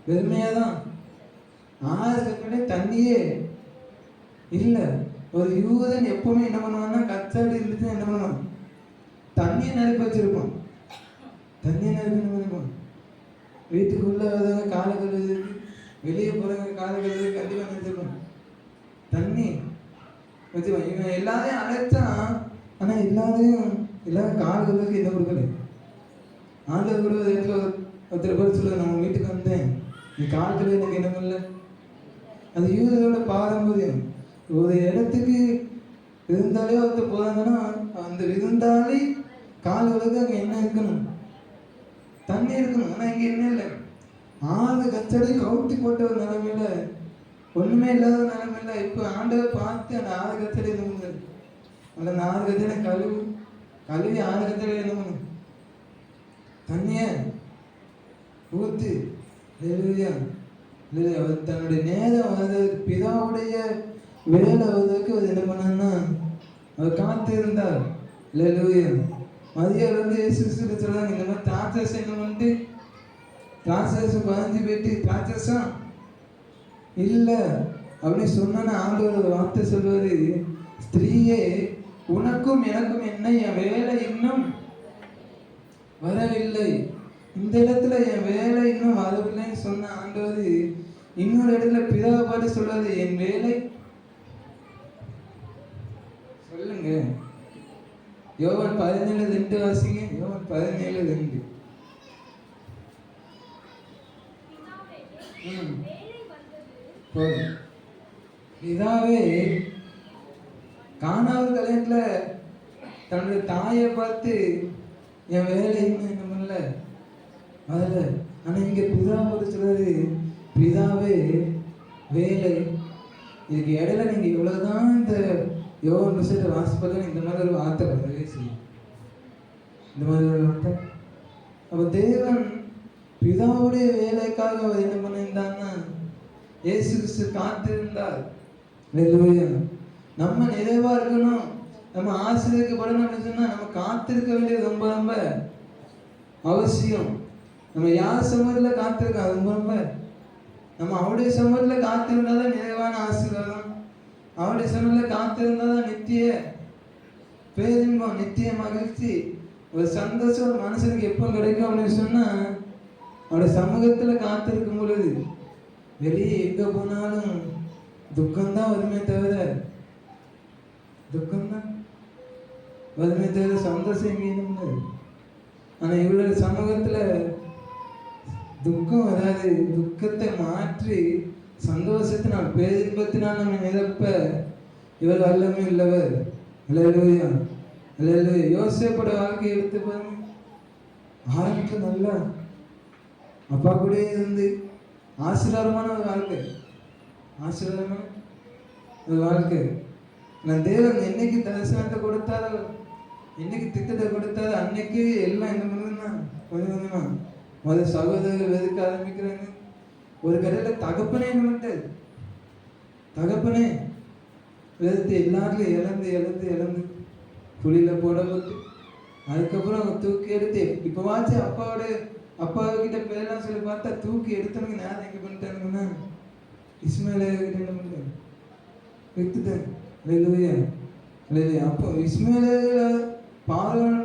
வெறுமையாதான் 6 கச்சடி, தண்ணியே இல்லை. ஒரு யூதன் எப்பவுமே என்ன பண்ணுவான்னா கச்சாடி இருந்துச்சுன்னா என்ன பண்ணுவான், தண்ணியை நிரப்பி வச்சிருப்பான். தண்ணியை நிரப்பி என்ன பண்ணிருப்பான், வீட்டுக்குள்ள காலை கழுவுறதுக்கு, வெளியே போறவங்க காலை கழுவுறதுக்கு கண்டிப்பா நினைச்சிருப்பான், தண்ணி வச்சுப்பான். இவன் எல்லாரையும் அழைச்சான், ஆனா எல்லாரும் கால் கழுவுறதுக்கு என்ன கொடுக்கல. ஆண்டவர் கூட ஒருத்தர் பேர் சொல்லுங்க, நம்ம வீட்டுக்கு வந்தேன், நீ கால் கழுவு எனக்கு என்ன பண்ணல. அது யூதரோட பாரம்பரியம். ஒரு இடத்துக்கு இருந்தாலே ஒருத்தர் போறாங்கன்னா அந்த விருந்தாளி கால் கழுவுக்கு அங்கே என்ன இருக்கணும், தண்ணி இருக்கணும். ஆனா இங்க என்ன இல்லை, 6 கச்சடி கவுத்தி போட்ட ஒரு நிலைமையில, ஒண்ணுமே இல்லாத நிலைமையில இப்ப ஆண்டவர் பார்த்து அந்த 6 கச்சடி என்ன, அந்த 4 கச்சடி கழுவி 6 கச்சடி என்ன பண்ணும், தண்ணிய ஊத்து. அவர் தன்னுடைய நேரம் பிதாவுடைய வேலை வருவதற்கு அவர் என்ன பண்ணா அவர் காத்து இருந்தார். அல்லேலூயா. மதியம் வந்து இயேசு கிறிஸ்து சொல்றாங்க, இந்த மாதிரி திராட்சரசம் என்ன பண்ணிட்டு திராட்சரசம் பதிஞ்சு போயிட்டு திராட்சரசம் இல்லை அப்படின்னு சொன்னா ஆண்டவர் ஒரு வார்த்தை சொல்வாரு, ஸ்திரீயே உனக்கும் எனக்கும் என்ன, என் வேலை இன்னும் வரவில்லை. இந்த இடத்துல என் வேலை இன்னும் வரவில்லைன்னு சொன்ன ஆண்டவர் இன்னொரு இடத்துல பிதாவை பார்த்து சொல்றாரு, என் வேலை சொல்லுங்க. யோவான் 17:2 வாசிங்க. யோவான் 17:2. பிதாவே கானாவூர் கல்யாணத்துல தன்னுடைய தாயை பார்த்து என் வேலை இன்னும் என்ன பண்ணல வரல. ஆனா இங்க பிதாவோட சொல்றாரு, பிதாவே வேலை. இதுக்கு இடையில நீங்க இவ்வளவுதான் இந்த யோவான் புத்தகத்தை வாசிப்பதில் இந்த மாதிரி ஒரு வார்த்தை வரவே செய்யும். இந்த மாதிரி ஒரு வார்த்தை. அப்ப தேவன் பிதாவுடைய வேலைக்காக அவர் என்ன பண்ணியிருந்தாங்கன்னா இயேசு கிறிஸ்து காத்திருந்தார். அல்லேலூயா. நம்ம நிறைவா இருக்கணும், நம்ம ஆசீர்வதிக்கப்படணும்னு சொன்னா நம்ம காத்திருக்க வேண்டியது ரொம்ப ரொம்ப அவசியம். நம்ம யார் சமூகத்தில் காத்திருக்கோம் அது ரொம்ப ரொம்ப, நம்ம அவருடைய சமூகத்தில் காத்திருந்தாதான் நிறைவான ஆசீர்வாதம். அவருடைய சமூகத்தில் காத்திருந்தாதான் நித்திய பேரின்பம், நித்திய மகிழ்ச்சி, ஒரு சந்தோஷம் ஒரு மனுஷனுக்கு எப்போ கிடைக்கும் அப்படின்னு சொன்னா அவருடைய சமூகத்தில் காத்திருக்கும் பொழுது. வெளியே எங்க போனாலும் துக்கம்தான் வருமே தவிர, துக்கம்தான் வருமே தவிர சந்தோஷம் எங்கேயும். ஆனா இவருடைய சமூகத்துல துக்கம் வராது. துக்கத்தை மாற்றி சந்தோஷத்தினால் பேரின்பத்தினால் நம்ம நிரப்ப இவர் வல்லமை உள்ளவர். அல்லேலூயா. அல்லேலூயா. யோசேப்போட வாழ்க்கையை எடுத்து பாருங்க. ஆரம்பிக்க நல்லா அப்பா கூட இருந்து ஆசீர்வாதமான ஒரு வாழ்க்கை, ஆசீர்வாதமான ஒரு வாழ்க்கை. நான் தேவன் என்னைக்கு தரிசனத்தை கொடுத்தாரோ, என்னைக்கு திட்டத்தை கொடுத்தாரோ அன்னைக்கு எல்லாம் என்ன பண்ணுதுன்னா கொஞ்சம் கொஞ்சமா முதல் சகோதரர்கள் வெறுக்க ஆரம்பிக்கிறாங்க. ஒரு கடையில் தகப்பனே என்ன பண்ணிட்டாரு, தகப்பனே வெறுத்து எல்லாருக்கும் இழந்து இழந்து இழந்து குழியில போடப்பட்டு அதுக்கப்புறம் அவங்க தூக்கி எடுத்து இப்போவாச்சும் அப்பாவுக்கிட்ட பேரெல்லாம் சொல்லி பார்த்தா தூக்கி எடுத்தவங்க நேரம் எங்க பண்ணிட்டாங்கன்னா இஸ்மாயில கிட்ட என்ன பண்ணிட்டாங்க, வித்துட்டேன். அல்லேலூயா. அல்லேலூயா. அப்போ இஸ்மாயில பார்வோன்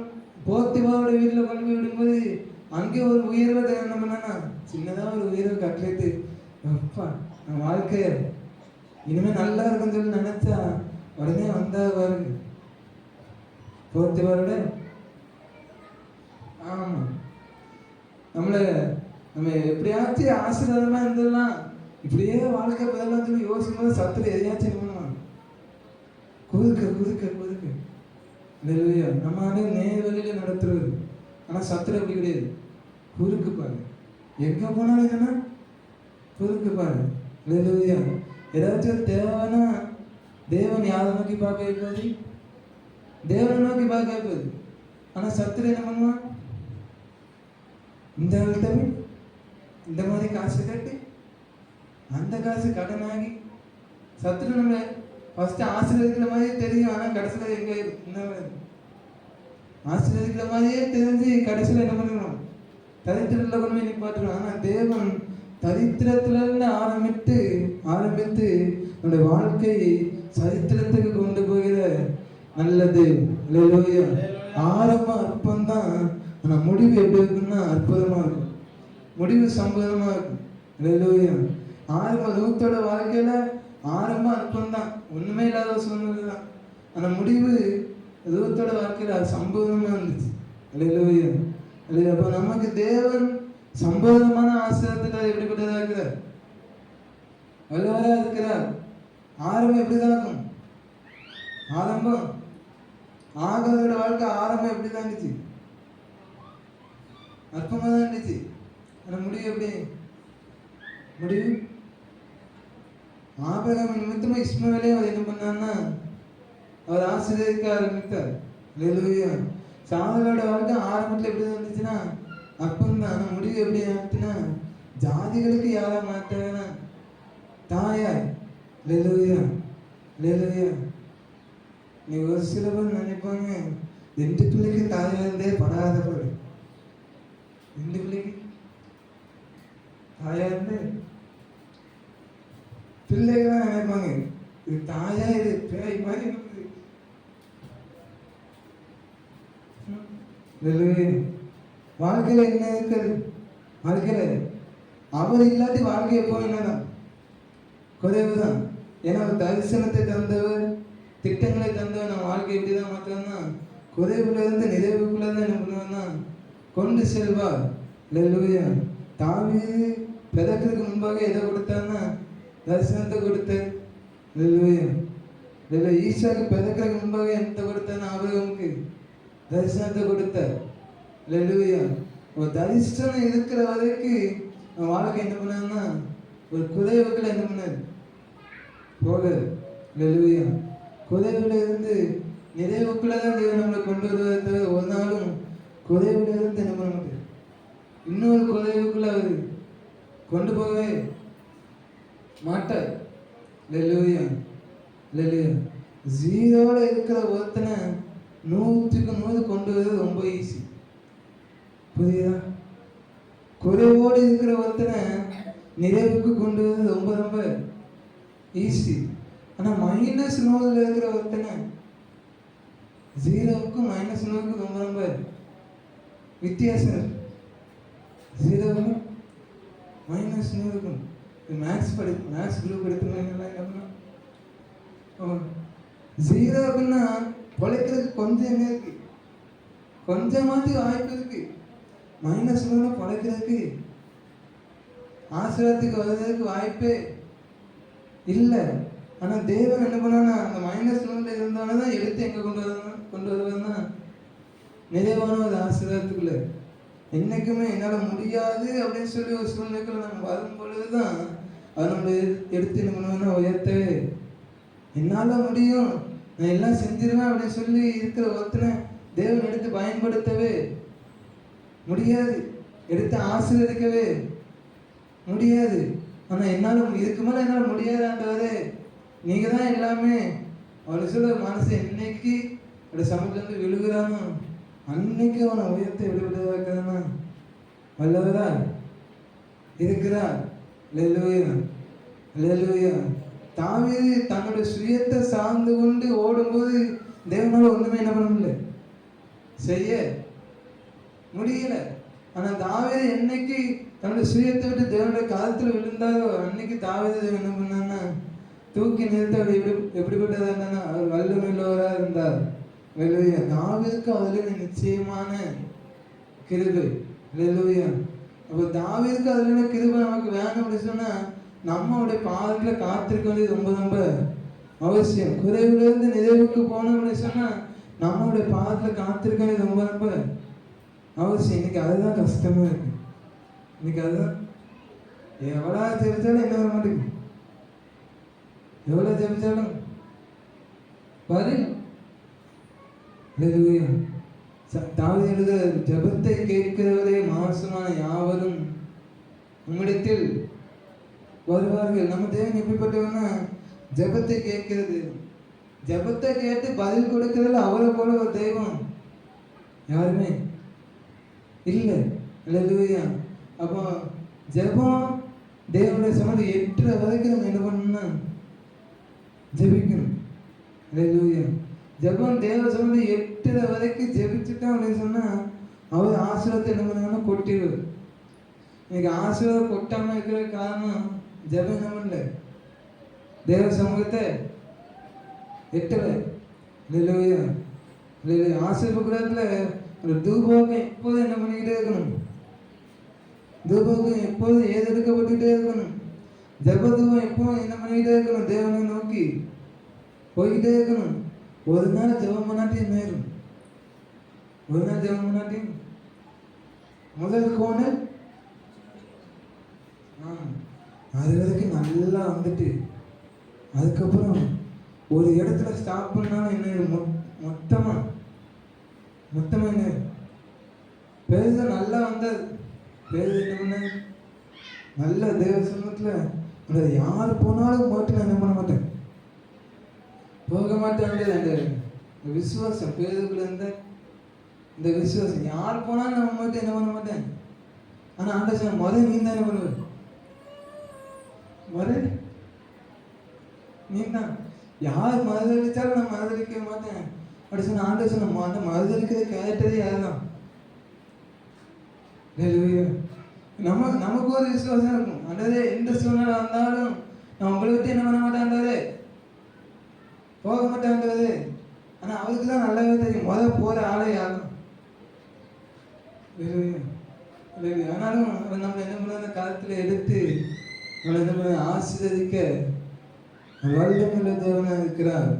போத்திபாவோட வீட்டில் கொண்டு போய் விடும்போது அங்கே ஒரு உயர்வை என்ன பண்ணா, சின்னதாக ஒரு உயர்வை கட்டளைத்து அப்பா நான் வாழ்க்கைய இனிமே நல்லா இருக்குன்னு சொல்லி நினைச்சா உடனே வந்தா பாருங்க போத்திபாரோட. ஆமா, நம்ம எப்படியாச்சும் ஆசீர்வாதமா இருந்துடலாம், இப்படியே வாழ்க்கை பதிலாம் சொல்லி யோசிக்கும் போது சத்துல எதையாச்சும் பண்ணுவாங்க, குதுக்க குதுக்க குதுக்க. அல்லேலூயா. நம்ம நேர் வழியில நடத்துறது. ஆனா சத்துல அப்படி கிடையாது, குறுக்கு பாரு. எங்க போனாலும் என்னன்னா குறுக்கு பாரு. அல்லேலூயா. ஏதாச்சும் தேவைன்னா தேவன் யாரை நோக்கி பார்க்க வைப்பது, தேவனை நோக்கி பார்க்க வைப்பது. ஆனா சத்துல என்ன பண்ணுவான், இந்த தம்பி இந்த மாதிரி காசு கட்டி அந்த காசு கடன் ஆகி சத்துல நம்ம ஃபர்ஸ்ட் ஆசீர்வதிக்கிற மாதிரியே தெரியும். ஆனா கடைசியில எங்க இந்த ஆசீர்வதிக்கிற மாதிரியே தெரிஞ்சு கடைசியில என்ன பண்ணணும், தரித்திரத்துல கொண்டு போய் நிப்பாட்டுறோம். ஆனா தேவன் தரித்திரத்துல இருந்து ஆரம்பித்து நம்முடைய வாழ்க்கையை சரித்திரத்துக்கு கொண்டு போகிற நல்லது. அல்லேலூயா. ஆரம்பம் அற்பம்தான், ஆனா முடிவு எப்படி இருக்குன்னா அற்புதமா இருக்கும், முடிவு சம்பதமா இருக்கும். அல்லேலூயா. ஆரம்ப ரூத்தோட வாழ்க்கையில ஆரம்பம் அற்பம்தான், ஒண்ணுமே இல்லாத சூழ்நிலைதான். ஆனா முடிவு ரூத்தோட வாழ்க்கையில அது சம்பவமா இருந்துச்சு. அல்லேலூயா. அல்லேலூயா. அப்ப நமக்கு தேவன் சம்பவமான ஆசீர்வாதத்தை எப்படிப்பட்டதா இருக்கிறார், வல்லவரா இருக்கிறார். ஆரம்பம் எப்படிதான் இருக்கும், ஆரம்பம் ஆகாரோட வாழ்க்கை ஆரம்பம் எப்படிதான் இருந்துச்சு, அற்பமா தான் இருந்துச்சு. ஆனா முடிவு எப்படி, முடிவு ஆபிரகாம் நிமித்தமா இஸ்மவேலையும் அவர் என்ன பண்ணான்னா அவர் ஆசீர்வதிக்க ஆரம்பித்தார். அல்லேலூயா. சாமுவேலோட வாழ்க்கை ஆரம்பத்துல எப்படி இருந்துச்சுன்னா அற்பம் தான். ஆனா முடிவு எப்படி ஆச்சுன்னா ஜாதிகளுக்கு யாரா மாட்டாங்கன்னா தாயார். அல்லேலூயா. அல்லேலூயா. நீ ஒரு சில பேர் நினைப்பாங்க, 2 பிள்ளைக்கு தாயா இருந்தே படாத பாடு. 2 பிள்ளைக்கு தாயா இருந்து பிள்ளைகளாம் நினைப்பாங்க, இது தாயா இது பேய் மாதிரி இருக்குது. வாழ்க்கையில என்ன இருக்குது? வாழ்க்கையில அவர் இல்லாட்டி வாழ்க்கை எப்போ என்னதான் குறைவுதான். ஏன்னா அவர் தரிசனத்தை தந்தவர், திட்டங்களை தந்தவர். நம்ம வாழ்க்கை எப்படிதான் மாற்றம்னா குறைவுல இருந்து நிறைவுக்குள்ளதான் என்ன பண்ணுவோம்னா கொண்டு செல்வார். அல்லேலூயா. தாவீது பிறக்கிறதுக்கு முன்பாக எதை கொடுத்தான்னா தரிசனத்தை கொடுத்தார். அல்லேலூயா. ஈசாக்கு பிறக்கிறதுக்கு முன்பாக என்னத்தை கொடுத்தான்னா ஆபிரகாமுக்கு தரிசனத்தை கொடுத்தார். அல்லேலூயா. ஒரு தரிசனம் இருக்கிற வரைக்கும் வாழ்க்கை என்ன பண்ணாருன்னா ஒரு குறைவுக்குள்ள என்ன பண்ணாரு போக. அல்லேலூயா. குறைவுல இருந்து நிறைவுக்குள்ளதான் தேவன் நம்மளை கொண்டு வருவதை தவிர ஒரு நாளும் குறைவுல இருந்து என்ன பண்ண மாட்டார். இன்னொரு குறைவுக்குள்ள அவர் கொண்டு போகவே மாட்டார். அல்லேலூயா. அல்லேலூயா. 0ல இருக்கிற ஒருத்தனை 100க்கு 100 கொண்டு வருவது ரொம்ப ஈஸி. புரியுதா? குறைவோடு இருக்கிற ஒருத்தனை நிறைவுக்கு கொண்டு வருவது ரொம்ப ரொம்ப ஈஸி. ஆனா -100ல இருக்கிற ஒருத்தனை 0க்கும் -100க்கும் ரொம்ப ரொம்ப வித்தியாசம். 0க்கும் -100க்கும் மேக்ஸ் குரூப் எடுத்துக்கலாம். 0க்குன்னா பொழைக்கிறதுக்கு கொஞ்சம் இருக்கு, கொஞ்சமாவது வாய்ப்பு இருக்கு. -100 பொழைக்கிறதுக்கு ஆசிரியத்துக்கு வர்றதுக்கு வாய்ப்பே இல்லை. ஆனா தேவன் என்ன பண்ணா அந்த -100 இருந்தால்தான் எடுத்து எங்க கொண்டு வருவதுன்னா நிறைவான ஒரு ஆசீர்வாதத்துக்குள்ள. என்னைக்குமே என்னால் முடியாது அப்படின்னு சொல்லி ஒரு சூழ்நிலைக்குள்ள நம்ம வரும் பொழுதுதான் அது நம்ம எடுத்து என்ன பண்ணுவோம்னா உயர்த்தவே. என்னால் முடியும், நான் எல்லாம் செஞ்சிருவேன் அப்படின்னு சொல்லி இருக்கிற ஒருத்தனை தேவன் எடுத்து பயன்படுத்தவே முடியாது, எடுத்து ஆசீர்வதிக்கவே முடியாது. ஆனா என்னால் இதுக்கு மேலே என்னால் முடியாதான்றவரே நீங்க தான் எல்லாமே. அவனுக்கு சொல்ல மனசு என்னைக்கு அப்படி சமூகத்துலேருந்து விழுகிறானோ அன்னைக்கு அவனை உயர்த்தை விடுவிடுவாக்கானா வல்லவரா இருக்கிறார். அல்லேலூயா. அல்லேலூயா. தாவீது தன்னுடைய சுயத்தை சார்ந்து கொண்டு ஓடும்போது தேவனால ஒண்ணுமே என்ன பண்ண முடியல, செய்ய முடியல. ஆனா தாவீது என்னைக்கு தன்னுடைய சுயத்தை விட்டு தேவனுடைய காலத்துல விழுந்தாரோ அன்னைக்கு தாவீது என்ன பண்ணான்னா தூக்கி நிறுத்த எப்படிப்பட்டதா இருந்தா அவர் வல்லமையுள்ளவராக இருந்தார். அல்லேலூயா. தாவீதுக்கு அதுல நிச்சயமான கிருபை. அல்லேலூயா. அப்போ தாவீதுக்கு அதுல கிருபை நமக்கு வேணும் அப்படின்னு சொன்னா நம்மளுடைய பாதத்துல காத்திருக்க வேண்டியது ரொம்ப ரொம்ப அவசியம். குறைவுல இருந்து நிறைவுக்கு போனோம் அப்படின்னு சொன்னா நம்மளுடைய பாதத்துல காத்திருக்க வேண்டியது ரொம்ப ரொம்ப அவசியம். இன்னைக்கு அதுதான் கஷ்டமா இருக்கு. இன்னைக்கு அதுதான் எவ்வளவு தெரிஞ்சாலும் என்ன வர மாட்டேங்குது, எவ்வளவு ஜெபிச்சாலும் பதில். தாவீது எழுத ஜெபத்தை கேட்கிறவரே மாசமான யாவரும் உம்மிடத்தில் வருவார்கள். நம்ம தேவன் எப்படிப்பட்டவன்னா ஜெபத்தை கேட்கிறது, ஜெபத்தை கேட்டு பதில் கொடுக்கிறதுல அவரை போல ஒரு தெய்வம் யாருமே இல்லை. அல்லேலூயா. அப்போ ஜெபம் தேவனுடைய சமூகத்தை எட்டுற வரைக்கும் நம்ம என்ன பண்ணணும்னா ஜெபிக்கணும். அல்லேலூயா. ஜெபம் தேவ சமூகத்தை எட்டுற வரைக்கும் ஜெபிச்சுட்டோம் அப்படின்னு சொன்னா அவர் ஆசீர்வாதத்தை என்ன பண்ணுவாங்கன்னா கொட்டிடுவார். இன்னைக்கு ஆசீர்வாதம் கொட்டாம இருக்கிற காரணம் ஜெபம் என்ன பண்ணல, தேவ சமூகத்தை எட்டல. அல்லேலூயா. அல்லேலூயா. ஆசீர்வாத கூடத்துல ஒரு தூபோகம் எப்போதும் என்ன பண்ணிக்கிட்டே இருக்கணும், தூபோகம் எப்போதும் ஏதெடுக்கப்பட்டுக்கிட்டே இருக்கணும். ஜபதூபம் எப்போதும் என்ன பண்ணிக்கிட்டே இருக்கணும், தேவனை நோக்கி போய்கிட்டே இருக்கணும். ஒரு நாள் ஜெபம் பண்ணாட்டியும் நேரும், ஒரு நாள் ஜெபம் பண்ணாட்டியும் முதல் கோணல் அது வரைக்கும் நல்லா வந்துட்டு அதுக்கப்புறம் ஒரு இடத்துல ஸ்டாப் பண்ணாலும் என்ன மொத்தமா என்ன பெருசா நல்லா வந்தது. பெருசு என்ன பண்ண நல்ல தேவ சமூகத்துல யார் போனாலும் போட்டு நான் என்ன பண்ண மாட்டேன், போக மாட்டேன். அந்த இந்த விசுவாசம் பேருக்குள்ள இருந்த இந்த விசுவாசம் யார் போனாலும் நம்ம மட்டும் என்ன பண்ண மாட்டேன். ஆனா ஆண்டவர் சொன்ன முதல் நீ தானே பண்ணுவ, முதல் நீ தான். யார் மறுதளிச்சாலும் நான் மறுதளிக்க மாட்டேன் அப்படி சொன்ன ஆண்டவர் சொன்ன அந்த மறுதளிக்கிறத கேட்டதே யார் தான். நமக்கு ஒரு விசுவாசம் இருக்கும். ஆண்டவரே எந்த சூழ்நிலை வந்தாலும் நான் உங்களை விட்டு என்ன பண்ண மாட்டேன் ஆண்டவரே, போக மாட்டேன் ஆண்டவரே. ஆனா அவருக்கு தான் நல்லாவே தெரியும் முதல் போற ஆளே யாரும். ஆனாலும் நம்ம என்ன பண்ண அந்த காலத்துல எடுத்து நம்மளை ஆசீர்வதிக்க வல்லமையுள்ள தேவனா இருக்கிறார்.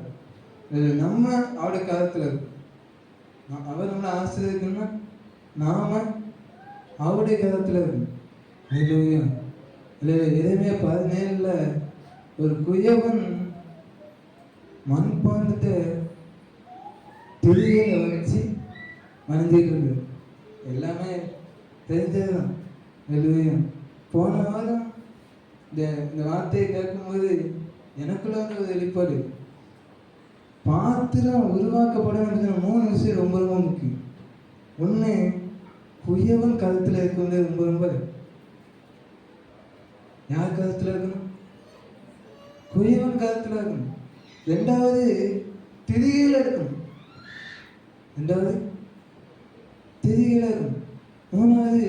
நம்ம அவருடைய காலத்துல அவர் நம்மளை ஆசீர்வதிக்கணும்னா நாம அவருடைய காலத்துல இருக்கணும். எதுவுமே 17 ஒரு குயவன் மண்பாண்டத்தை திரிகளை வச்சு மறைஞ்சிட்டு இருக்கு. எல்லாமே தெரிஞ்சதுதான். போன வாரம் இந்த வார்த்தையை கேட்கும்போது எனக்குள்ள வந்து ஒரு வெளிப்பாடு. பாத்திரம் உருவாக்கப்படணும் 3 விஷயம் ரொம்ப ரொம்ப முக்கியம். ஒன்று, குயவன் கருத்தில் இருக்கிறது ரொம்ப ரொம்ப. யார் கருத்தில் இருக்கணும்? குயவன் கருத்தில் இருக்கணும். 2வது, திரிகையில் இருக்கணும். 2வது திரிகையில் இருக்கணும். 3வது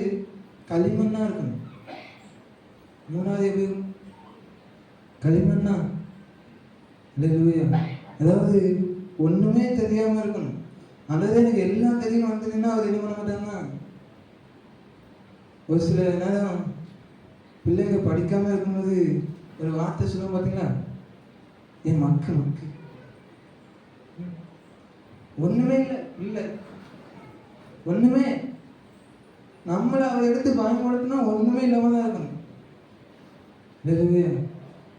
களிமண்ணா இருக்கணும். 3வது எப்படி களிமண்ணா? அதாவது ஒண்ணுமே தெரியாம இருக்கணும். அல்லது எனக்கு எல்லாம் தெரியும் வந்ததுன்னா அவர் என்ன பண்ண மாட்டாங்கன்னா, ஒரு சில நேரம் பிள்ளைங்க படிக்காம இருக்கும்போது ஒரு வார்த்தை சொல்லுவோம் பார்த்தீங்களா, என் மக்கு மக்கு ஒண்ணுமே இல்லை ஒண்ணுமே. நம்மளை அவரை எடுத்து பயன்படுத்தினா ஒண்ணுமே இல்லாம தான் இருக்கணும்.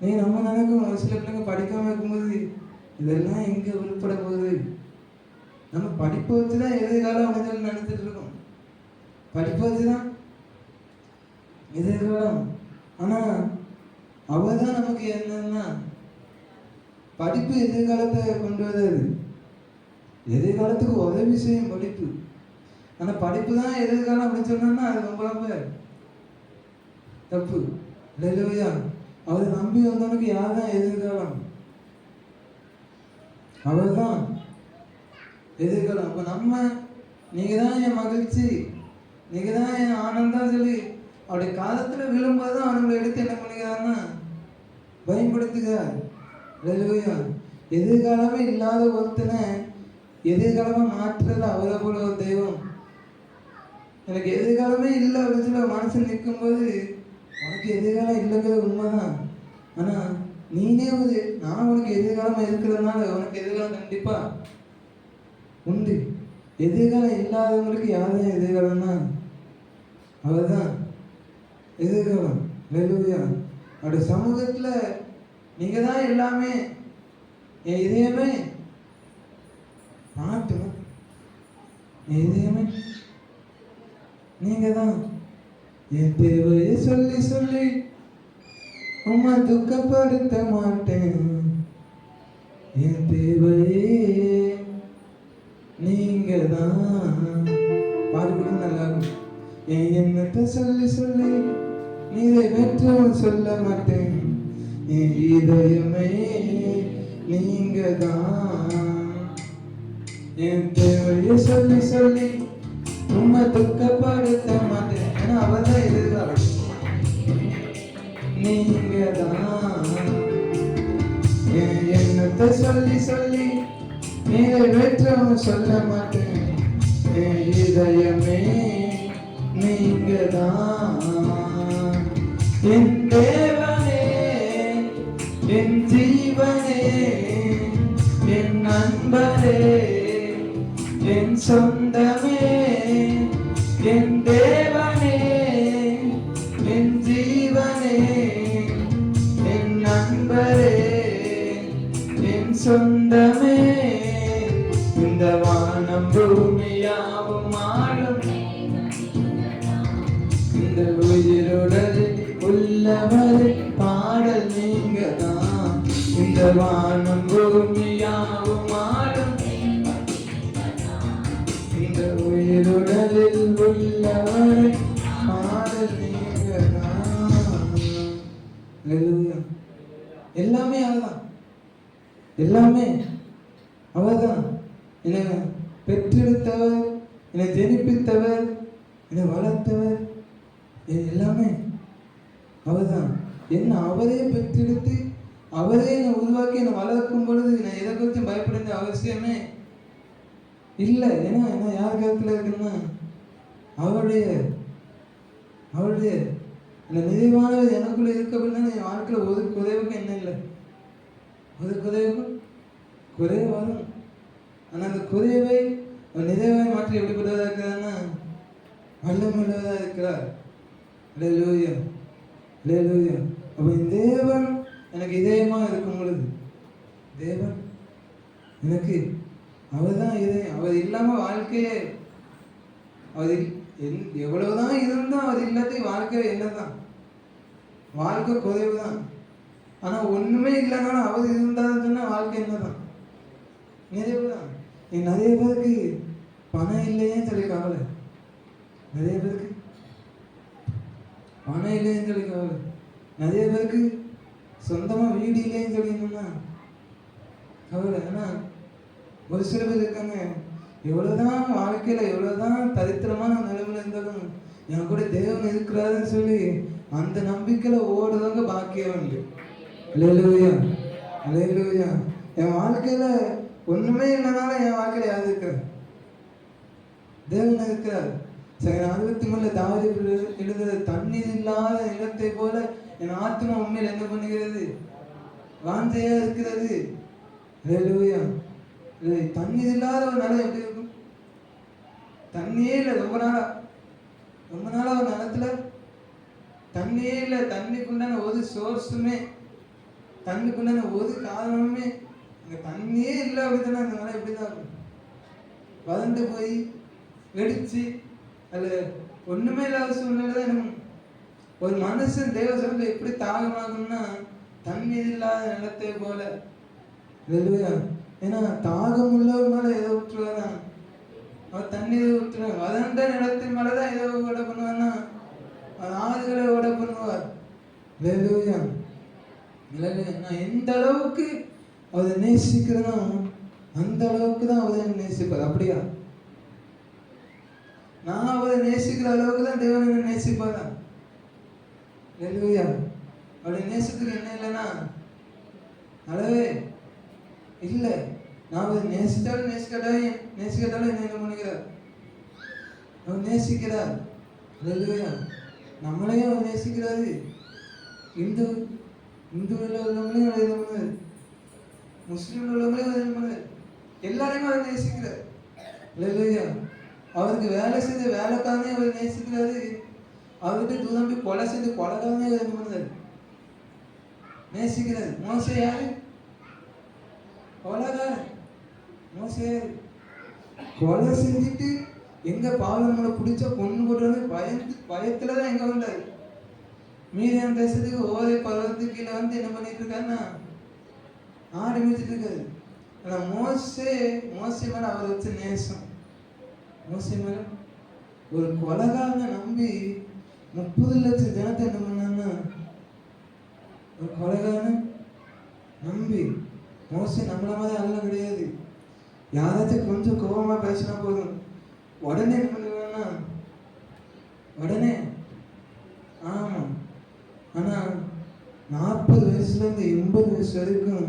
நீ நம்ம நினைக்கும் ஒரு சில பிள்ளைங்க படிக்காம இருக்கும்போது இதெல்லாம் எங்க உருப்பட போகுது. நம்ம படிப்பை வச்சுதான் எதிர்காலம் அமைச்சல் நினைச்சிட்டு இருக்கோம். படிப்பை வச்சுதான் எதிர்காலம். ஆனா அவதான் நமக்கு என்னன்னா, படிப்பு எதிர்காலத்தை கொண்டு வராது. எதிர்காலத்துக்கு உதவி செய்யும் படிப்பு. ஆனா படிப்பு தான் எதிர்காலம் அப்படின்னு சொன்னா அது ரொம்ப ரொம்ப தப்பு. இல்லையா? அவரை நம்பி வந்தவனுக்கு யார் தான் எதிர்காலம்? அவர் தான் எதிர்காலம். அப்ப நம்ம நீங்க தான் என் மகிழ்ச்சி, நீங்க தான் என் ஆனந்தம் சொல்லி அவருடைய காலத்துல விழும்போது தான் அவங்களை எடுத்து என்ன பண்ணுகிறாருன்னா பயன்படுத்துகிறார். இல்லையா? எதிர்காலமே இல்லாத ஒருத்தனை எதிர்காலமா மாற்றுறது அவரை போல ஒரு தெய்வம். எனக்கு எதிர்காலமே இல்லை அப்படின்னு சொல்லி மனசு நிற்கும் போது உனக்கு எதிர்காலம் இல்லைங்கிறது உண்மைதான். ஆனா நீனே நான் உனக்கு எதிர்காலமா இருக்கிறதுனால உனக்கு எதிர்காலம் கண்டிப்பா உண்டு. எதிர்காலம் இல்லாதவங்களுக்கு யாரும் எதிர்காலம்னா அவர் தான் எதிர்காலம். அல்லேலூயா. அவருடைய சமூகத்துல நீங்க தான் எல்லாமே. என் இதயமே மாட்டணும், என் இதயமே நீங்க தான். என் தேவையை சொல்லி சொல்லி உம்மை துக்கப்படுத்த மாட்டேன். என் தேவையே நீங்க தான். பாடுபடும் நல்லா இருக்கும். என் எண்ணத்தை சொல்லி சொல்லி நீரை வெற்றவும் சொல்ல மாட்டேன். என் இதயமே நீங்க தான். என் தேவையை சொல்லி சொல்லி உம்மை துக்கப்படுத்த மாட்டேன். ஏன்னா அவதான் எதிர்காலம். நீங்க தான். என் எண்ணத்தை சொல்லி சொல்லி நீரை வெற்றவும் சொல்ல மாட்டேன். என் இதயமே நீங்க தான். என் தேவனே, என் ஜீவனே, என் நண்பரே, என் சொந்தமே, என் தேவனே, என் ஜீவனே, என் நண்பரே, என் சொந்தமே. இந்த வானம் பூமியாவும் ஆளும் இந்த உயிருடல் உள்ளவர் பாடல் நீங்க தான். இந்த வானம் பூமியாவும் ஆளும் இந்த உயிருடலில் உள்ளவரை பாடல் நீங்கதான். அல்லேலூயா. எல்லாமே அவதான், எல்லாமே அவதான். என்னை பெற்றெடுத்தவர், என்னை ஜெனிப்பித்தவர், என்னை வளர்த்தவர், எல்லாமே அவர்தான். என்ன அவரே பெற்றெடுத்து அவரே என்னை உருவாக்கி என்னை வளர்க்கும் பொழுது நான் எதை குறித்தும் பயப்பட வேண்டிய அவசியமே இல்லை. ஏன்னா என்ன யார் கருத்தில் இருக்குன்னா அவருடைய அவருடைய இந்த நிறைவானவர் எனக்குள்ள இருக்க அப்படின்னா என் வாழ்க்கையில் ஒரு குறைவுக்கு என்ன இல்லை, ஒரு குறைவுக்கும் குறைவு வரும். ஆனால் அந்த குறைவை நிறைவாய் மாற்றி எப்படிப்பட்டதாக இருக்கிறான்னா வல்லமுள்ளவராக இருக்கிறார். அல்லேலூயா, அல்லேலூயா. அப்போ தேவன் எனக்கு இதயமாக இருக்கும் பொழுது தேவன் எனக்கு அவர் தான் இதயம். அவர் இல்லாமல் வாழ்க்கையே அவர் எவ்வளவுதான் இருந்தால் அவர் இல்லாத வாழ்க்கை என்னதான் வாழ்க்கை குறைவு தான். ஆனால் ஒன்றுமே இல்லைனாலும் அவர் இருந்தாலும் சொன்னால் வாழ்க்கை என்னதான் நிறைவு தான். நிறைய பேருக்கு பணம் இல்லையேன்னு சொல்லி கவலை, நிறைய பேருக்கு பணம் இல்லைன்னு சொல்லி கவலை, நிறைய பேருக்கு சொந்தமாக வீடு இல்லைன்னு சொல்லியிருந்தோம்னா கவலை. ஆனால் ஒரு சில பேர் இருக்காங்க, எவ்வளோதான் வாழ்க்கையில் எவ்வளோதான் தரித்திரமான நிலைமையில் இருந்தாலும் என் கூட தேவன் இருக்கிறாருன்னு சொல்லி அந்த நம்பிக்கையில் ஓடுறவங்க பாக்கியம் உண்டு. அல்லேலூயா, அல்லேலூயா. என் வாழ்க்கையில் ஒன்றுமே இல்லைனாலும் என் வாழ்க்கையில் யார் இருக்கிறார்? தேவன் இருக்கிறார். சரி, 63 தாவீது எழுதுறது, தண்ணீர் இல்லாத நிலத்தை போல என் ஆத்மா உண்மையில் என்ன பண்ணுகிறது? வாஞ்சையா இருக்கிறது. அல்லேலூயா. தண்ணீர் இல்லாத ஒரு நிலம் எப்படி இருக்கும்? தண்ணியே இல்லை, ரொம்ப நாளா ஒரு நிலத்துல தண்ணியே இல்லை. தண்ணிக்குண்டான ஒரு சோர்ஸுமே, தண்ணிக்குண்டான ஒரு காரணமுமே இங்க தண்ணியே இல்லை அப்படின்னா அந்த நிலம் எப்படிதான் இருக்கும்? வறண்டு போய் வெடிச்சு அது ஒண்ணுமே இல்லாத சூழ்நிலை தான் இருக்கும். ஒரு மனுஷன் தேவ சொல்ல எப்படி தாகமாகும்னா தண்ணீர் இல்லாத நிலத்தை போல. ஏன்னா தாகம் உள்ளவர் மேல ஏதோ விட்டுருவாரா? அவர் தண்ணீரை விட்டுருவார். வறண்ட நிலத்தின் மேலதான் ஏதோ ஓட பண்ணுவார்னா ஆறுகளை ஓட பண்ணுவார். நான் எந்த அளவுக்கு அவரை நேசிக்கிறேனோ அந்த அளவுக்கு தான் அவரை நேசிப்பார். அப்படியா? நான் அவரை நேசிக்கிற அளவுக்கு தான் தேவன் என்ன நேசிப்பாரா? அவருடைய நேசத்துக்கு என்ன இல்லைன்னா அளவே இல்லை. நான் அவரை நேசித்தாலும் நேசிக்கட்டாலும் என்ன பண்ணிக்கிறார்? அவர் நேசிக்கிறார். நம்மளையும் அவர் நேசிக்கிறாரு. இந்துவில் உள்ளவங்களையும் அவர் இது பண்ணுவார், முஸ்லீம்ல உள்ளவங்களையும் அவர் இது பண்ணுவார், எல்லாரையும் அவர் நேசிக்கிறார். இல்லையா? அவருக்கு வேலை செய்த வேலைக்காரனே அவர் நேசிக்கிறாரு. அவர்கிட்ட தூரம் போய் கொலை செய்து கொலைக்காரனே அவர் என்ன பண்ணுறாரு? நேசிக்கிறாரு. மோசே யாரு? கொலைகாரன். மோசே யாரு? கொலை செஞ்சுட்டு எங்க பாவங்களை பிடிச்ச பொண்ணு போடுறது பயத்துலதான் எங்க வந்தாரு. மீதியான தேசத்துக்கு ஓரை பருவத்துக்கு கீழே வந்து என்ன பண்ணிட்டு இருக்காருன்னா ஆடு மேய்ச்சிட்டு இருக்காரு. ஆனா மோசே மேல அவர் வச்ச நேசம், மோசே மேல ஒரு கொலைகாரனை நம்பி 30 லட்சம் ஜனத்தை என்ன பண்ணான்னா ஒரு கொலைகாரனை நம்பி. மோசே நம்மள மாதிரி அதெல்லாம் கிடையாது. யாராச்சும் கொஞ்சம் கோபமா பேசினா போதும் உடனே என்ன பண்ணுவேன்னா உடனே. ஆமா. ஆனா 40 வயசுல இருந்து 80 வயசு வரைக்கும்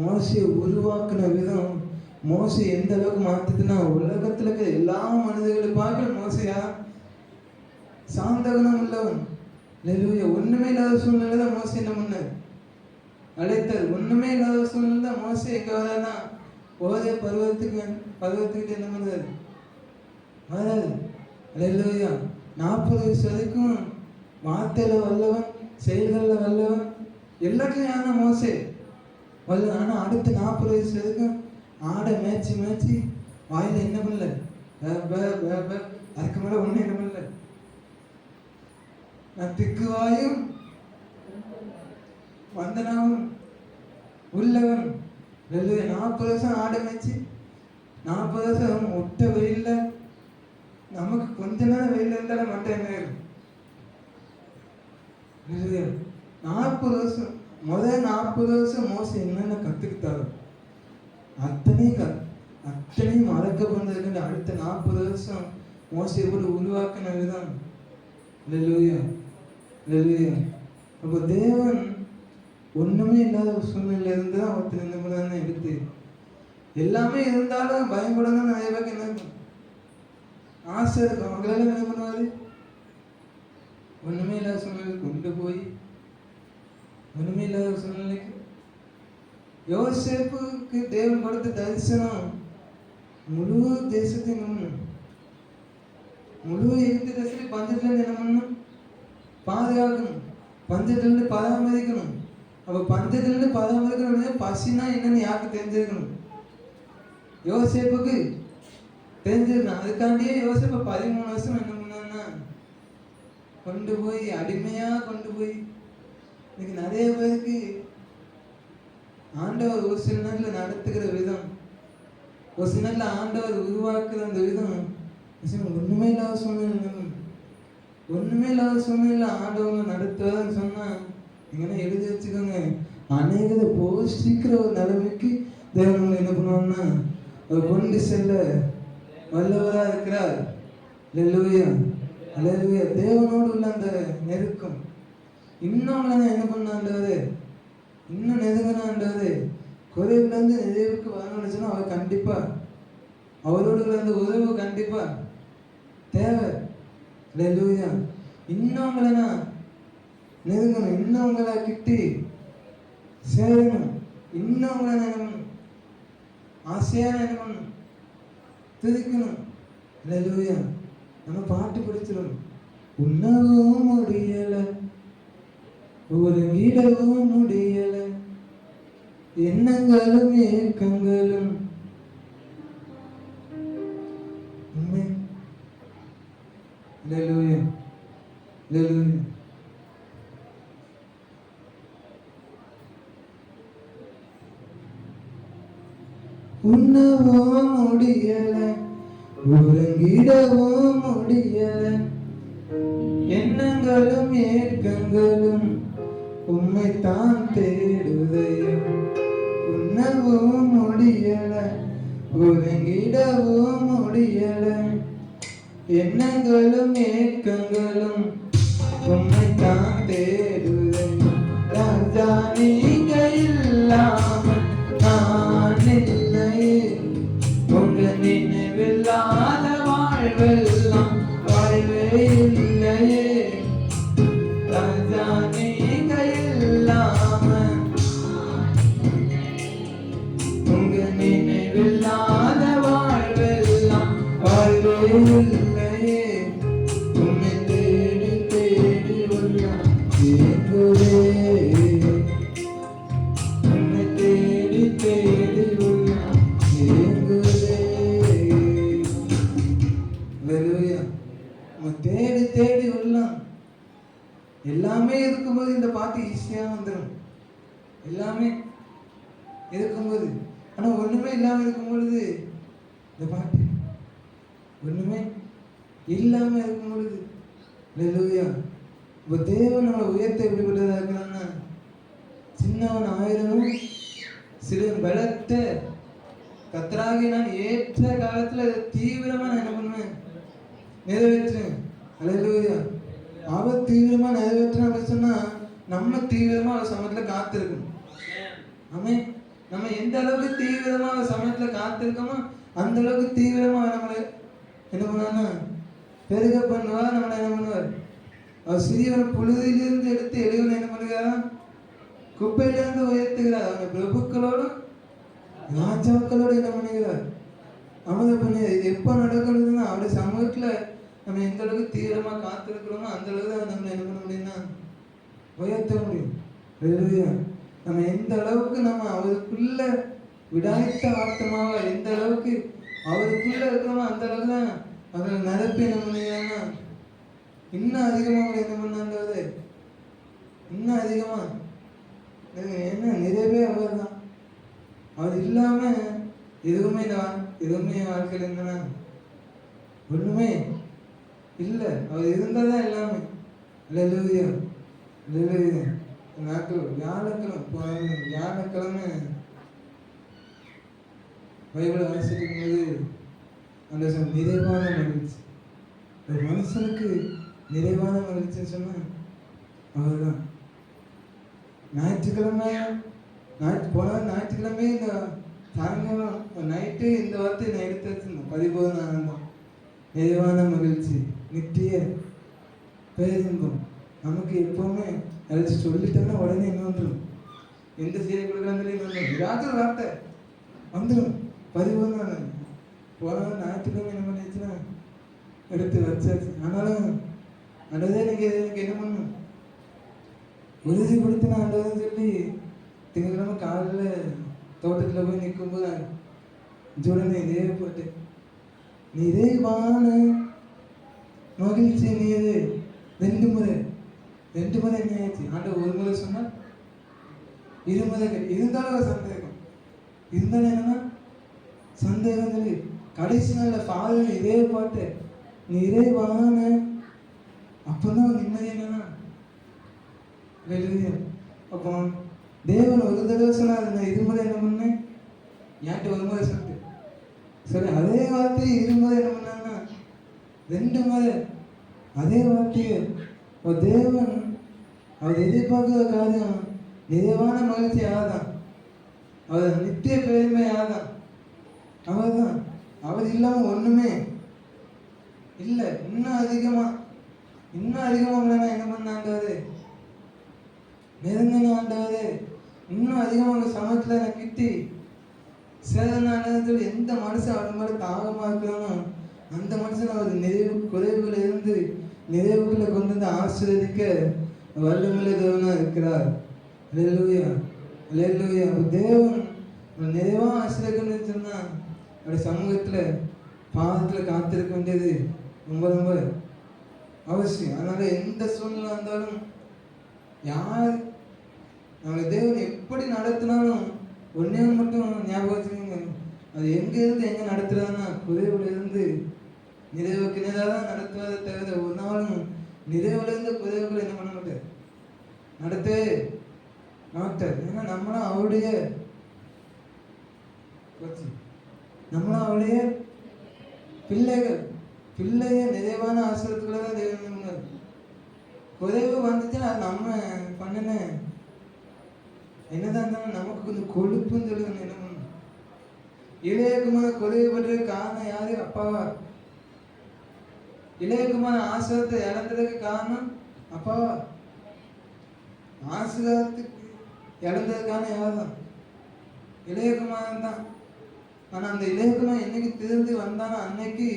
மோசையை உருவாக்குன விதம், மோசை எந்த அளவுக்கு மாத்துதுன்னா உலகத்துல இருக்கிற எல்லா மனிதர்களை பார்க்க மோசையா சாந்த குணம் உள்ளவன். ஒண்ணுமே இல்லாத சூழ்நிலை தான் மோசை என்ன பண்ணார்? அழைத்தார். ஒண்ணுமே இல்லாத சூழ்நிலை தான் மோசை எங்க வரானா ஓரே பருவத்துக்கிட்ட என்ன பண்ணுறாரு? வராது. அல்லேலூயா. 40 வயசு வரைக்கும் வார்த்தையில வல்லவன், செயல்களில் வல்லவன், எல்லாத்தையும் யாருன்னா மோசே வல்ல. ஆனா அடுத்து 40 வயசு வரைக்கும் ஆடை மேய்ச்சி வாயில என்ன பண்ணல? அதுக்கு மேல ஒண்ணு என்ன பண்ணல? நான் திக்குவாயும் வந்தனாவும் உள்ளவன். 40 வருஷம் ஆடை மேய்ச்சி 40 வருஷம் ஒட்ட வெயில்ல எடுத்தாலும் மட்டும் என்ன ஆயிரும்? 40 வருஷம், முதல் 40 வருஷம் மோசே என்னென்ன கத்துக்கிட்டாலும் அத்தனையும் மறக்க பண்ணதுக்கு அடுத்த 40 வருஷம் மோசே கூட உருவாக்கின விதம். அல்லேலூயா, அல்லேலூயா. அப்போ தேவன் ஒண்ணுமே இல்லாத ஒரு சூழ்நிலையில இருந்து தான் அவர் திரும்ப எடுத்து எல்லாமே இருந்தாலும் பயப்படணும். நிறைய பேருக்கு என்ன இருக்கும்? ஆசை இருக்கும். அவங்களால என்ன பண்ணுவாரு? ஒண்ணுமே இல்லாத சூழ்நிலை கொண்டு போய் ஒண்ணுமே இல்லாத சூழ்நிலைக்கு யோசேப்புக்கு தேவன் கொடுத்த தரிசனம் முழு தேசத்தையும் முழு எகிப்து தேசத்தை பஞ்சத்துல இருந்து என்ன பண்ணணும்? பாதுகாக்கணும், பஞ்சத்திலிருந்து பராமரிக்கணும். அப்ப பஞ்சத்திலிருந்து பராமரிக்கணும். பசினா என்னன்னு யாருக்கு தெரிஞ்சிருக்கணும்? யோசேப்புக்கு தெரிஞ்சிருக்கணும். அதுக்காண்டியே யோசேப்ப 13 வருஷம் என்ன பண்ணான்னா கொண்டு போய் அடிமையா கொண்டு போய். இன்னைக்கு நிறைய பேருக்கு ஆண்டவர் ஒரு சில நேரத்தில் நடத்துகிற விதம், ஒரு சில நேரத்தில் ஆண்டவர் உருவாக்குற அந்த விதம் ஒண்ணுமே இல்லாத சூழ்நிலை, ஒண்ணுமே இல்லாத சூழ்நிலை ஆண்டவங்க நடத்துவார்னு சொன்னா நீங்கன்னா எழுதி வச்சுக்கோங்க. அநேகதை போஷிக்கிற ஒரு நிலைமைக்கு தேவன் என்ன பண்ணுவாங்கன்னா அவர் கொண்டு செல்ல வல்லவரா இருக்கிறார். அல்லேலூயா, அல்லேலூயா. தேவனோடு உள்ள அந்த நெருக்கம் இன்னும் என்ன பண்ணாண்டது, இன்னும் நெருங்கினாண்டது. குறைவுலேருந்து நிறைவுக்கு வரணும்னு சொன்னா அவர் கண்டிப்பா அவரோடு உள்ள அந்த உறவு கண்டிப்பா தேவை. அல்லேலூயா. இன்னும் உங்களை நெருங்கணும், இன்னும் உங்களை கிட்டி சேரணும், இன்னும் உங்களை நினைக்கணும், ஆசையா நினைக்கணும், துதிக்கணும். அல்லேலூயா. நம்ம பாட்டு படிச்சிடணும். உண்ணவும் முடியல, உறங்கிடவும் முடியல, எண்ணங்களும் ஏக்கங்களும் உண்மை. அல்லேலூயா, அல்லேலூயா. உண்ணவும் முடியல, உறங்கிடவும் முடியல, எண்ணங்களும் ஏக்கங்களும் உம்மைத்தான் தேடுதையோ. உண்ணவும் முடியல, உறங்கிடவும் முடியல, எண்ணங்களும் ஏக்கங்களும் உம்மைத்தான் தேடுதையோ. ராஜா நீங்க இல்லாமல் நான் இல்லையே, உங்க நினைவில்லாத வாழ்வெல்லாம் வாழ்வே இல்லையே. ராஜா நீங்க இல்லாம உங்க நினைவில்லாத வாழ்வெல்லாம் வாழ்வே இல்லையே. உன்னை தேடி தேடி உள்ளம் ஏங்குதே, உன்னை தேடி தேடி உள்ளம் ஏங்குதே. அல்லேலூயா. உன்னை தேடி தேடி உள்ளம் எல்லாமே இருக்கும்போது இந்த பாட்டு ஈஸியா வந்துடும். எல்லாமே இருக்கும்போது, ஆனா ஒண்ணுமே இல்லாம இருக்கும் பொழுது இந்த பாட்டு ஒண்ணுமே இல்லாம இருக்கும் பொழுது. அல்லேலூயா. இப்ப தேவன் நம்மளை உயர்த்த எப்படிப்பட்டதா இருக்கிறான்னா, சின்னவன் 1000 சிறுவன் பலத்த கத்தராகி நான் ஏற்ற காலத்துல தீவிரமா நான் என்ன பண்ணுவேன்? நிறைவேற்றுவேன். அல்லேலூயா. அவர் தீவிரமா நிறைவேற்றணும் சொன்னா நம்ம தீவிரமா அவர் சமயத்துல காத்திருக்கணும். ஆமே. நம்ம எந்த அளவுக்கு தீவிரமா அவர் சமயத்துல காத்திருக்கோமோ அந்த அளவுக்கு தீவிரமா நம்மளை என்ன பண்ணுவான்னா பெருக பண்ணுவார். நம்மளை என்ன பண்ணுவார்? அவர் சிறியவன் புழுதியிலிருந்து எடுத்து எளிவனை என்ன பண்ணுகிறாரா? குப்பையிலிருந்து உயர்த்துகிறார். அவங்க பிரபுக்களோடும் ராஜாக்களோடு என்ன பண்ணுகிறார்? அமத பண்ணி இது எப்போ நடக்கணும்னா அவருடைய சமூகத்துல நம்ம எந்த அளவுக்கு தீவிரமா காத்திருக்கிறோமோ அந்த அளவுக்கு தான் நம்ம என்ன பண்ண முடியும்னா உயர்த்த முடியும். அல்லேலூயா. நம்ம எந்த அளவுக்கு நம்ம அவருக்குள்ள விடாய்த்த ஆட்டமாக எந்த அளவுக்கு அவருக்குள்ள இருக்கிறோமோ அந்த அளவுக்கு தான் அதில் நிரப்பி என்ன பண்ணிங்கன்னா இன்னும் அதிகமாக என்ன பண்ணாண்டது இன்னும் அதிகமா என்ன நிறையவே அவர் தான். அவர் இல்லாம எதுவுமே எதுவுமே வாழ்க்கையில் என்னன்னா ஒண்ணுமே இல்லை, அவர் இருந்தால் தான் எல்லாமே. அல்லேலூயா, அல்லேலூயா. நாட்கள் வியாழக்கிழமை பைபிளை வாசிக்கும் போது அந்த நிறைவான மகிழ்ச்சி. ஒரு மனுஷனுக்கு நிறைவான மகிழ்ச்சின்னு சொன்னா அவர்தான். ஞாயிற்றுக்கிழமை இந்த சாயங்காலம் நைட்டு இந்த வார்த்தை நான் எடுத்து வச்சிருந்தேன். பரிபூர்ண ஆனந்தம், நிறைவான மகிழ்ச்சி, நித்திய பேரின்பம். நமக்கு எப்பவுமே அழைச்சி சொல்லிட்டோம்னா உடனே என்ன வந்துடும், எந்த செய்தி கொடுக்குறாங்களே ஏதாவது ஒரு வார்த்தை வந்துடும். பரிபூர்ண ஆனந்தம். போன ஞாயிற்றுக்கிழமை என்ன பண்ணிச்சுன்னா எடுத்து வச்சாச்சு. ஆனாலும் அண்டதே எனக்கு என்ன பண்ணும் உறுதிப்படுத்தின ஆண்டவன்னு சொல்லி திங்கக்கிழமை காலையில் தோட்டத்தில் போய் நிற்கும்போது ஜோடனே இதே போட்டு நிறைவான மகிழ்ச்சி நீது. ரெண்டு முறை என்ன ஆயிடுச்சு. ஆண்டவர் ஒரு முறை சொன்னால் இருமுறை இருந்தாலும் ஒரு சந்தேகம். இருந்தாலும் என்னன்னா சந்தேகம் சொல்லி கடைசி நாளில் ஃபாதர் இதே பாட்டு நிறைவான. அப்போதான் நிம்மதி என்னன்னா வெளியே. அப்போ தேவன் ஒரு தடவை சொன்னார், நான் இருமுறை என்ன பண்ணேன், ஏன்ட்டு ஒரு முறை சொல்லிட்டு சரி அதே வார்த்தையை இருமுறை என்ன பண்ணாங்கன்னா 2 முறை அதே வார்த்தையை. தேவன் அவர் எதிர்பார்க்கிற காரியம் நிறைவான மகிழ்ச்சி ஆதான், அவர் நித்திய பெருமை ஆதான். அவர் தான். அவர் இல்லாமல் ஒன்றுமே இல்லை. இன்னும் அதிகமாக என்ன பண்ணாண்டது நெருங்கின ஆண்டவரே, இன்னும் அதிகமாக உங்கள் சமயத்தில் எனக்கு கிட்டி சேதனானது. எந்த மனுஷன் அவர் மாதிரி தாகமாக இருக்கிறானோ அந்த மனுஷன் அவர் குறைவுகளை இருந்து நிறைவுகளை கொண்டு வந்து ஆசீர்வதிக்க வல்லமையுள்ள தேவனாக இருக்கிறார். அல்லேலூயா, அல்லேலூயா. தேவன் நிறைவாக ஆசீர்வதிக்கணும்னு சொன்னால் அவருடைய சமூகத்தில் பாதத்தில் காத்திருக்க வேண்டியது ரொம்ப ரொம்ப அவசியம். அதனால எந்த சூழ்நிலை இருந்தாலும் யார் நம்ம தேவன் எப்படி நடத்தினாலும் ஒன்னே மட்டும் ஞாபகம் வச்சுக்கோங்க, அது எங்கேருந்து எங்கே நடத்துறதுன்னா குறைவுல இருந்து நிறைவுக்கு நேராக தான் நடத்துவதை தவிர ஒரு நாளும் நிறைவுலேருந்து குறைவுகள் என்ன பண்ண மாட்டார், நடத்தவே மாட்டார். ஏன்னா நம்மளும் அவருடைய பிள்ளைய நிறைவான ஆசிரியத்துக்குள்ள தான் தேவன். குறைவு வந்துச்சுன்னா அது நம்ம பண்ணின என்னதான் இருந்தாலும் நமக்கு கொஞ்சம் கொழுப்புன்னு சொல்லி ஒன்று என்ன பண்ணணும். இளையகுமான குறைவுபடுறதுக்கு காரணம் யாரு? அப்பாவா? இளையகுமான ஆசிரியத்தை இழந்ததுக்கு காரணம் அப்பாவா? ஆசிரியத்துக்கு இழந்ததுக்கான யார் தான்? இளையகுமாரன் தான். ஆனால் அந்த இளையகுமாரன் என்னைக்கு திருந்தி வந்தானோ அன்னைக்கு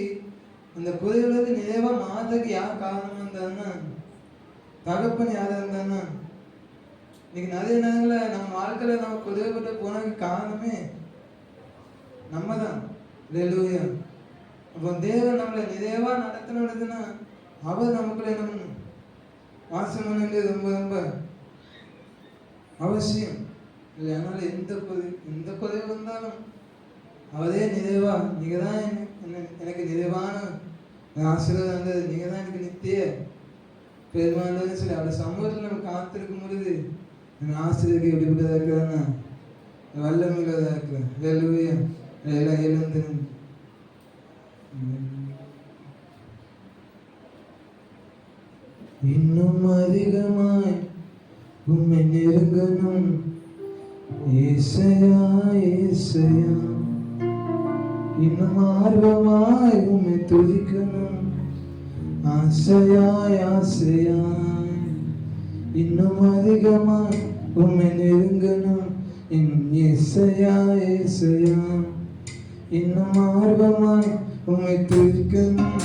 அந்த குறைவுலேருந்து நிறைவா மாறதுக்கு யார் காரணமாக இருந்தாங்கன்னா தகப்பன் யாராக இருந்தான்னா. இன்னைக்கு நிறைய நேரங்களில் நம்ம வாழ்க்கையில் நம்ம குறைவுபட்டு போனதுக்கு காரணமே நம்ம தான். அல்லேலூயா. அப்போ தேவன் நம்மளை நிறைவா நடத்தினதுன்னா அவர் நமக்குள்ள என்ன பண்ணணும், வாசம் பண்ணுறது ரொம்ப ரொம்ப அவசியம் இல்லை. அதனால எந்த குறைவு வந்தாலும் அவரே நிறைவா, நீங்கள் தான் எனக்கு நிறைவான ஆசீர்வாதம் இருந்தது, நீங்கள் தான் எனக்கு நித்திய பெருமானதுன்னு சொல்லி அவளை சமூகத்தில் நம்ம காத்திருக்கும் பொழுது என் ஆசிரியருக்கு எப்படிப்பட்டதாக இருக்கிறான்னா வல்லமையுள்ளதாக இருக்கிறேன். அல்லேலூயா. எல்லாம் எழுந்து இன்னும் அதிகமாய் உம்மை நெருங்கணும் ஏசையா ஏசையா, இன்னும் ஆர்வமாய் உம்மை துதிக்கணும் ஆசையாய் ஆசையாய், இன்னும் அதிகமாய் உம்மை நெருங்கணும் ஏசையா ஏசையா, இன்னும் ஆர்வமாய் உம்மை துதிக்கணும்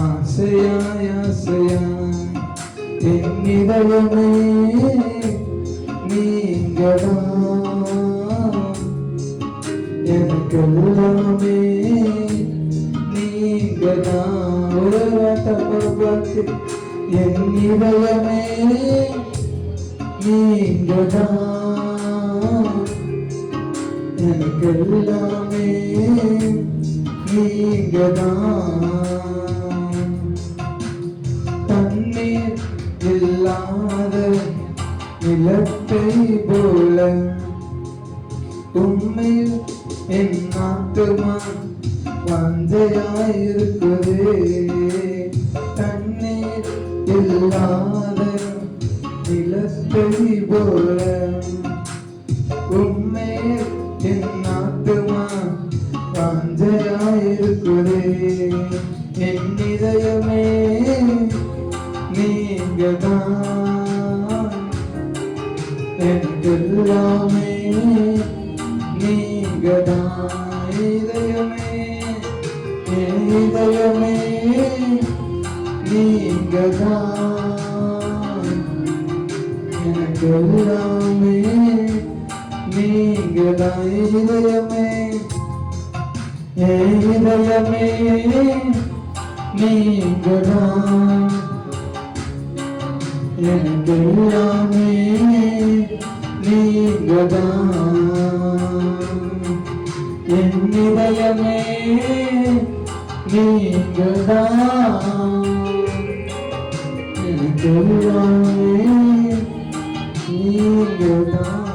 ஆசையாய் ஆசையாய். என் இதயமே நீங்கதான், எனக்கெல்லாமே நீங்கதான். ஒரு வார்த்தை என் இதயமே நீங்கதான், எனக்கெல்லாமே நீங்கதான். என் இதயமே நீங்கதான், எனக்கெல்லாமே நீங்கதான். இதயமே என் இதயமே நீங்கதான், எனக்கெல்லாமே நீங்கதான். இதயமே என் இதயமே நீங்கதான், எனக்கெல்லாமே நீங்கதான். என் இதயமே நீங்கதான், எனக்கெல்லாமே நீங்கதான்.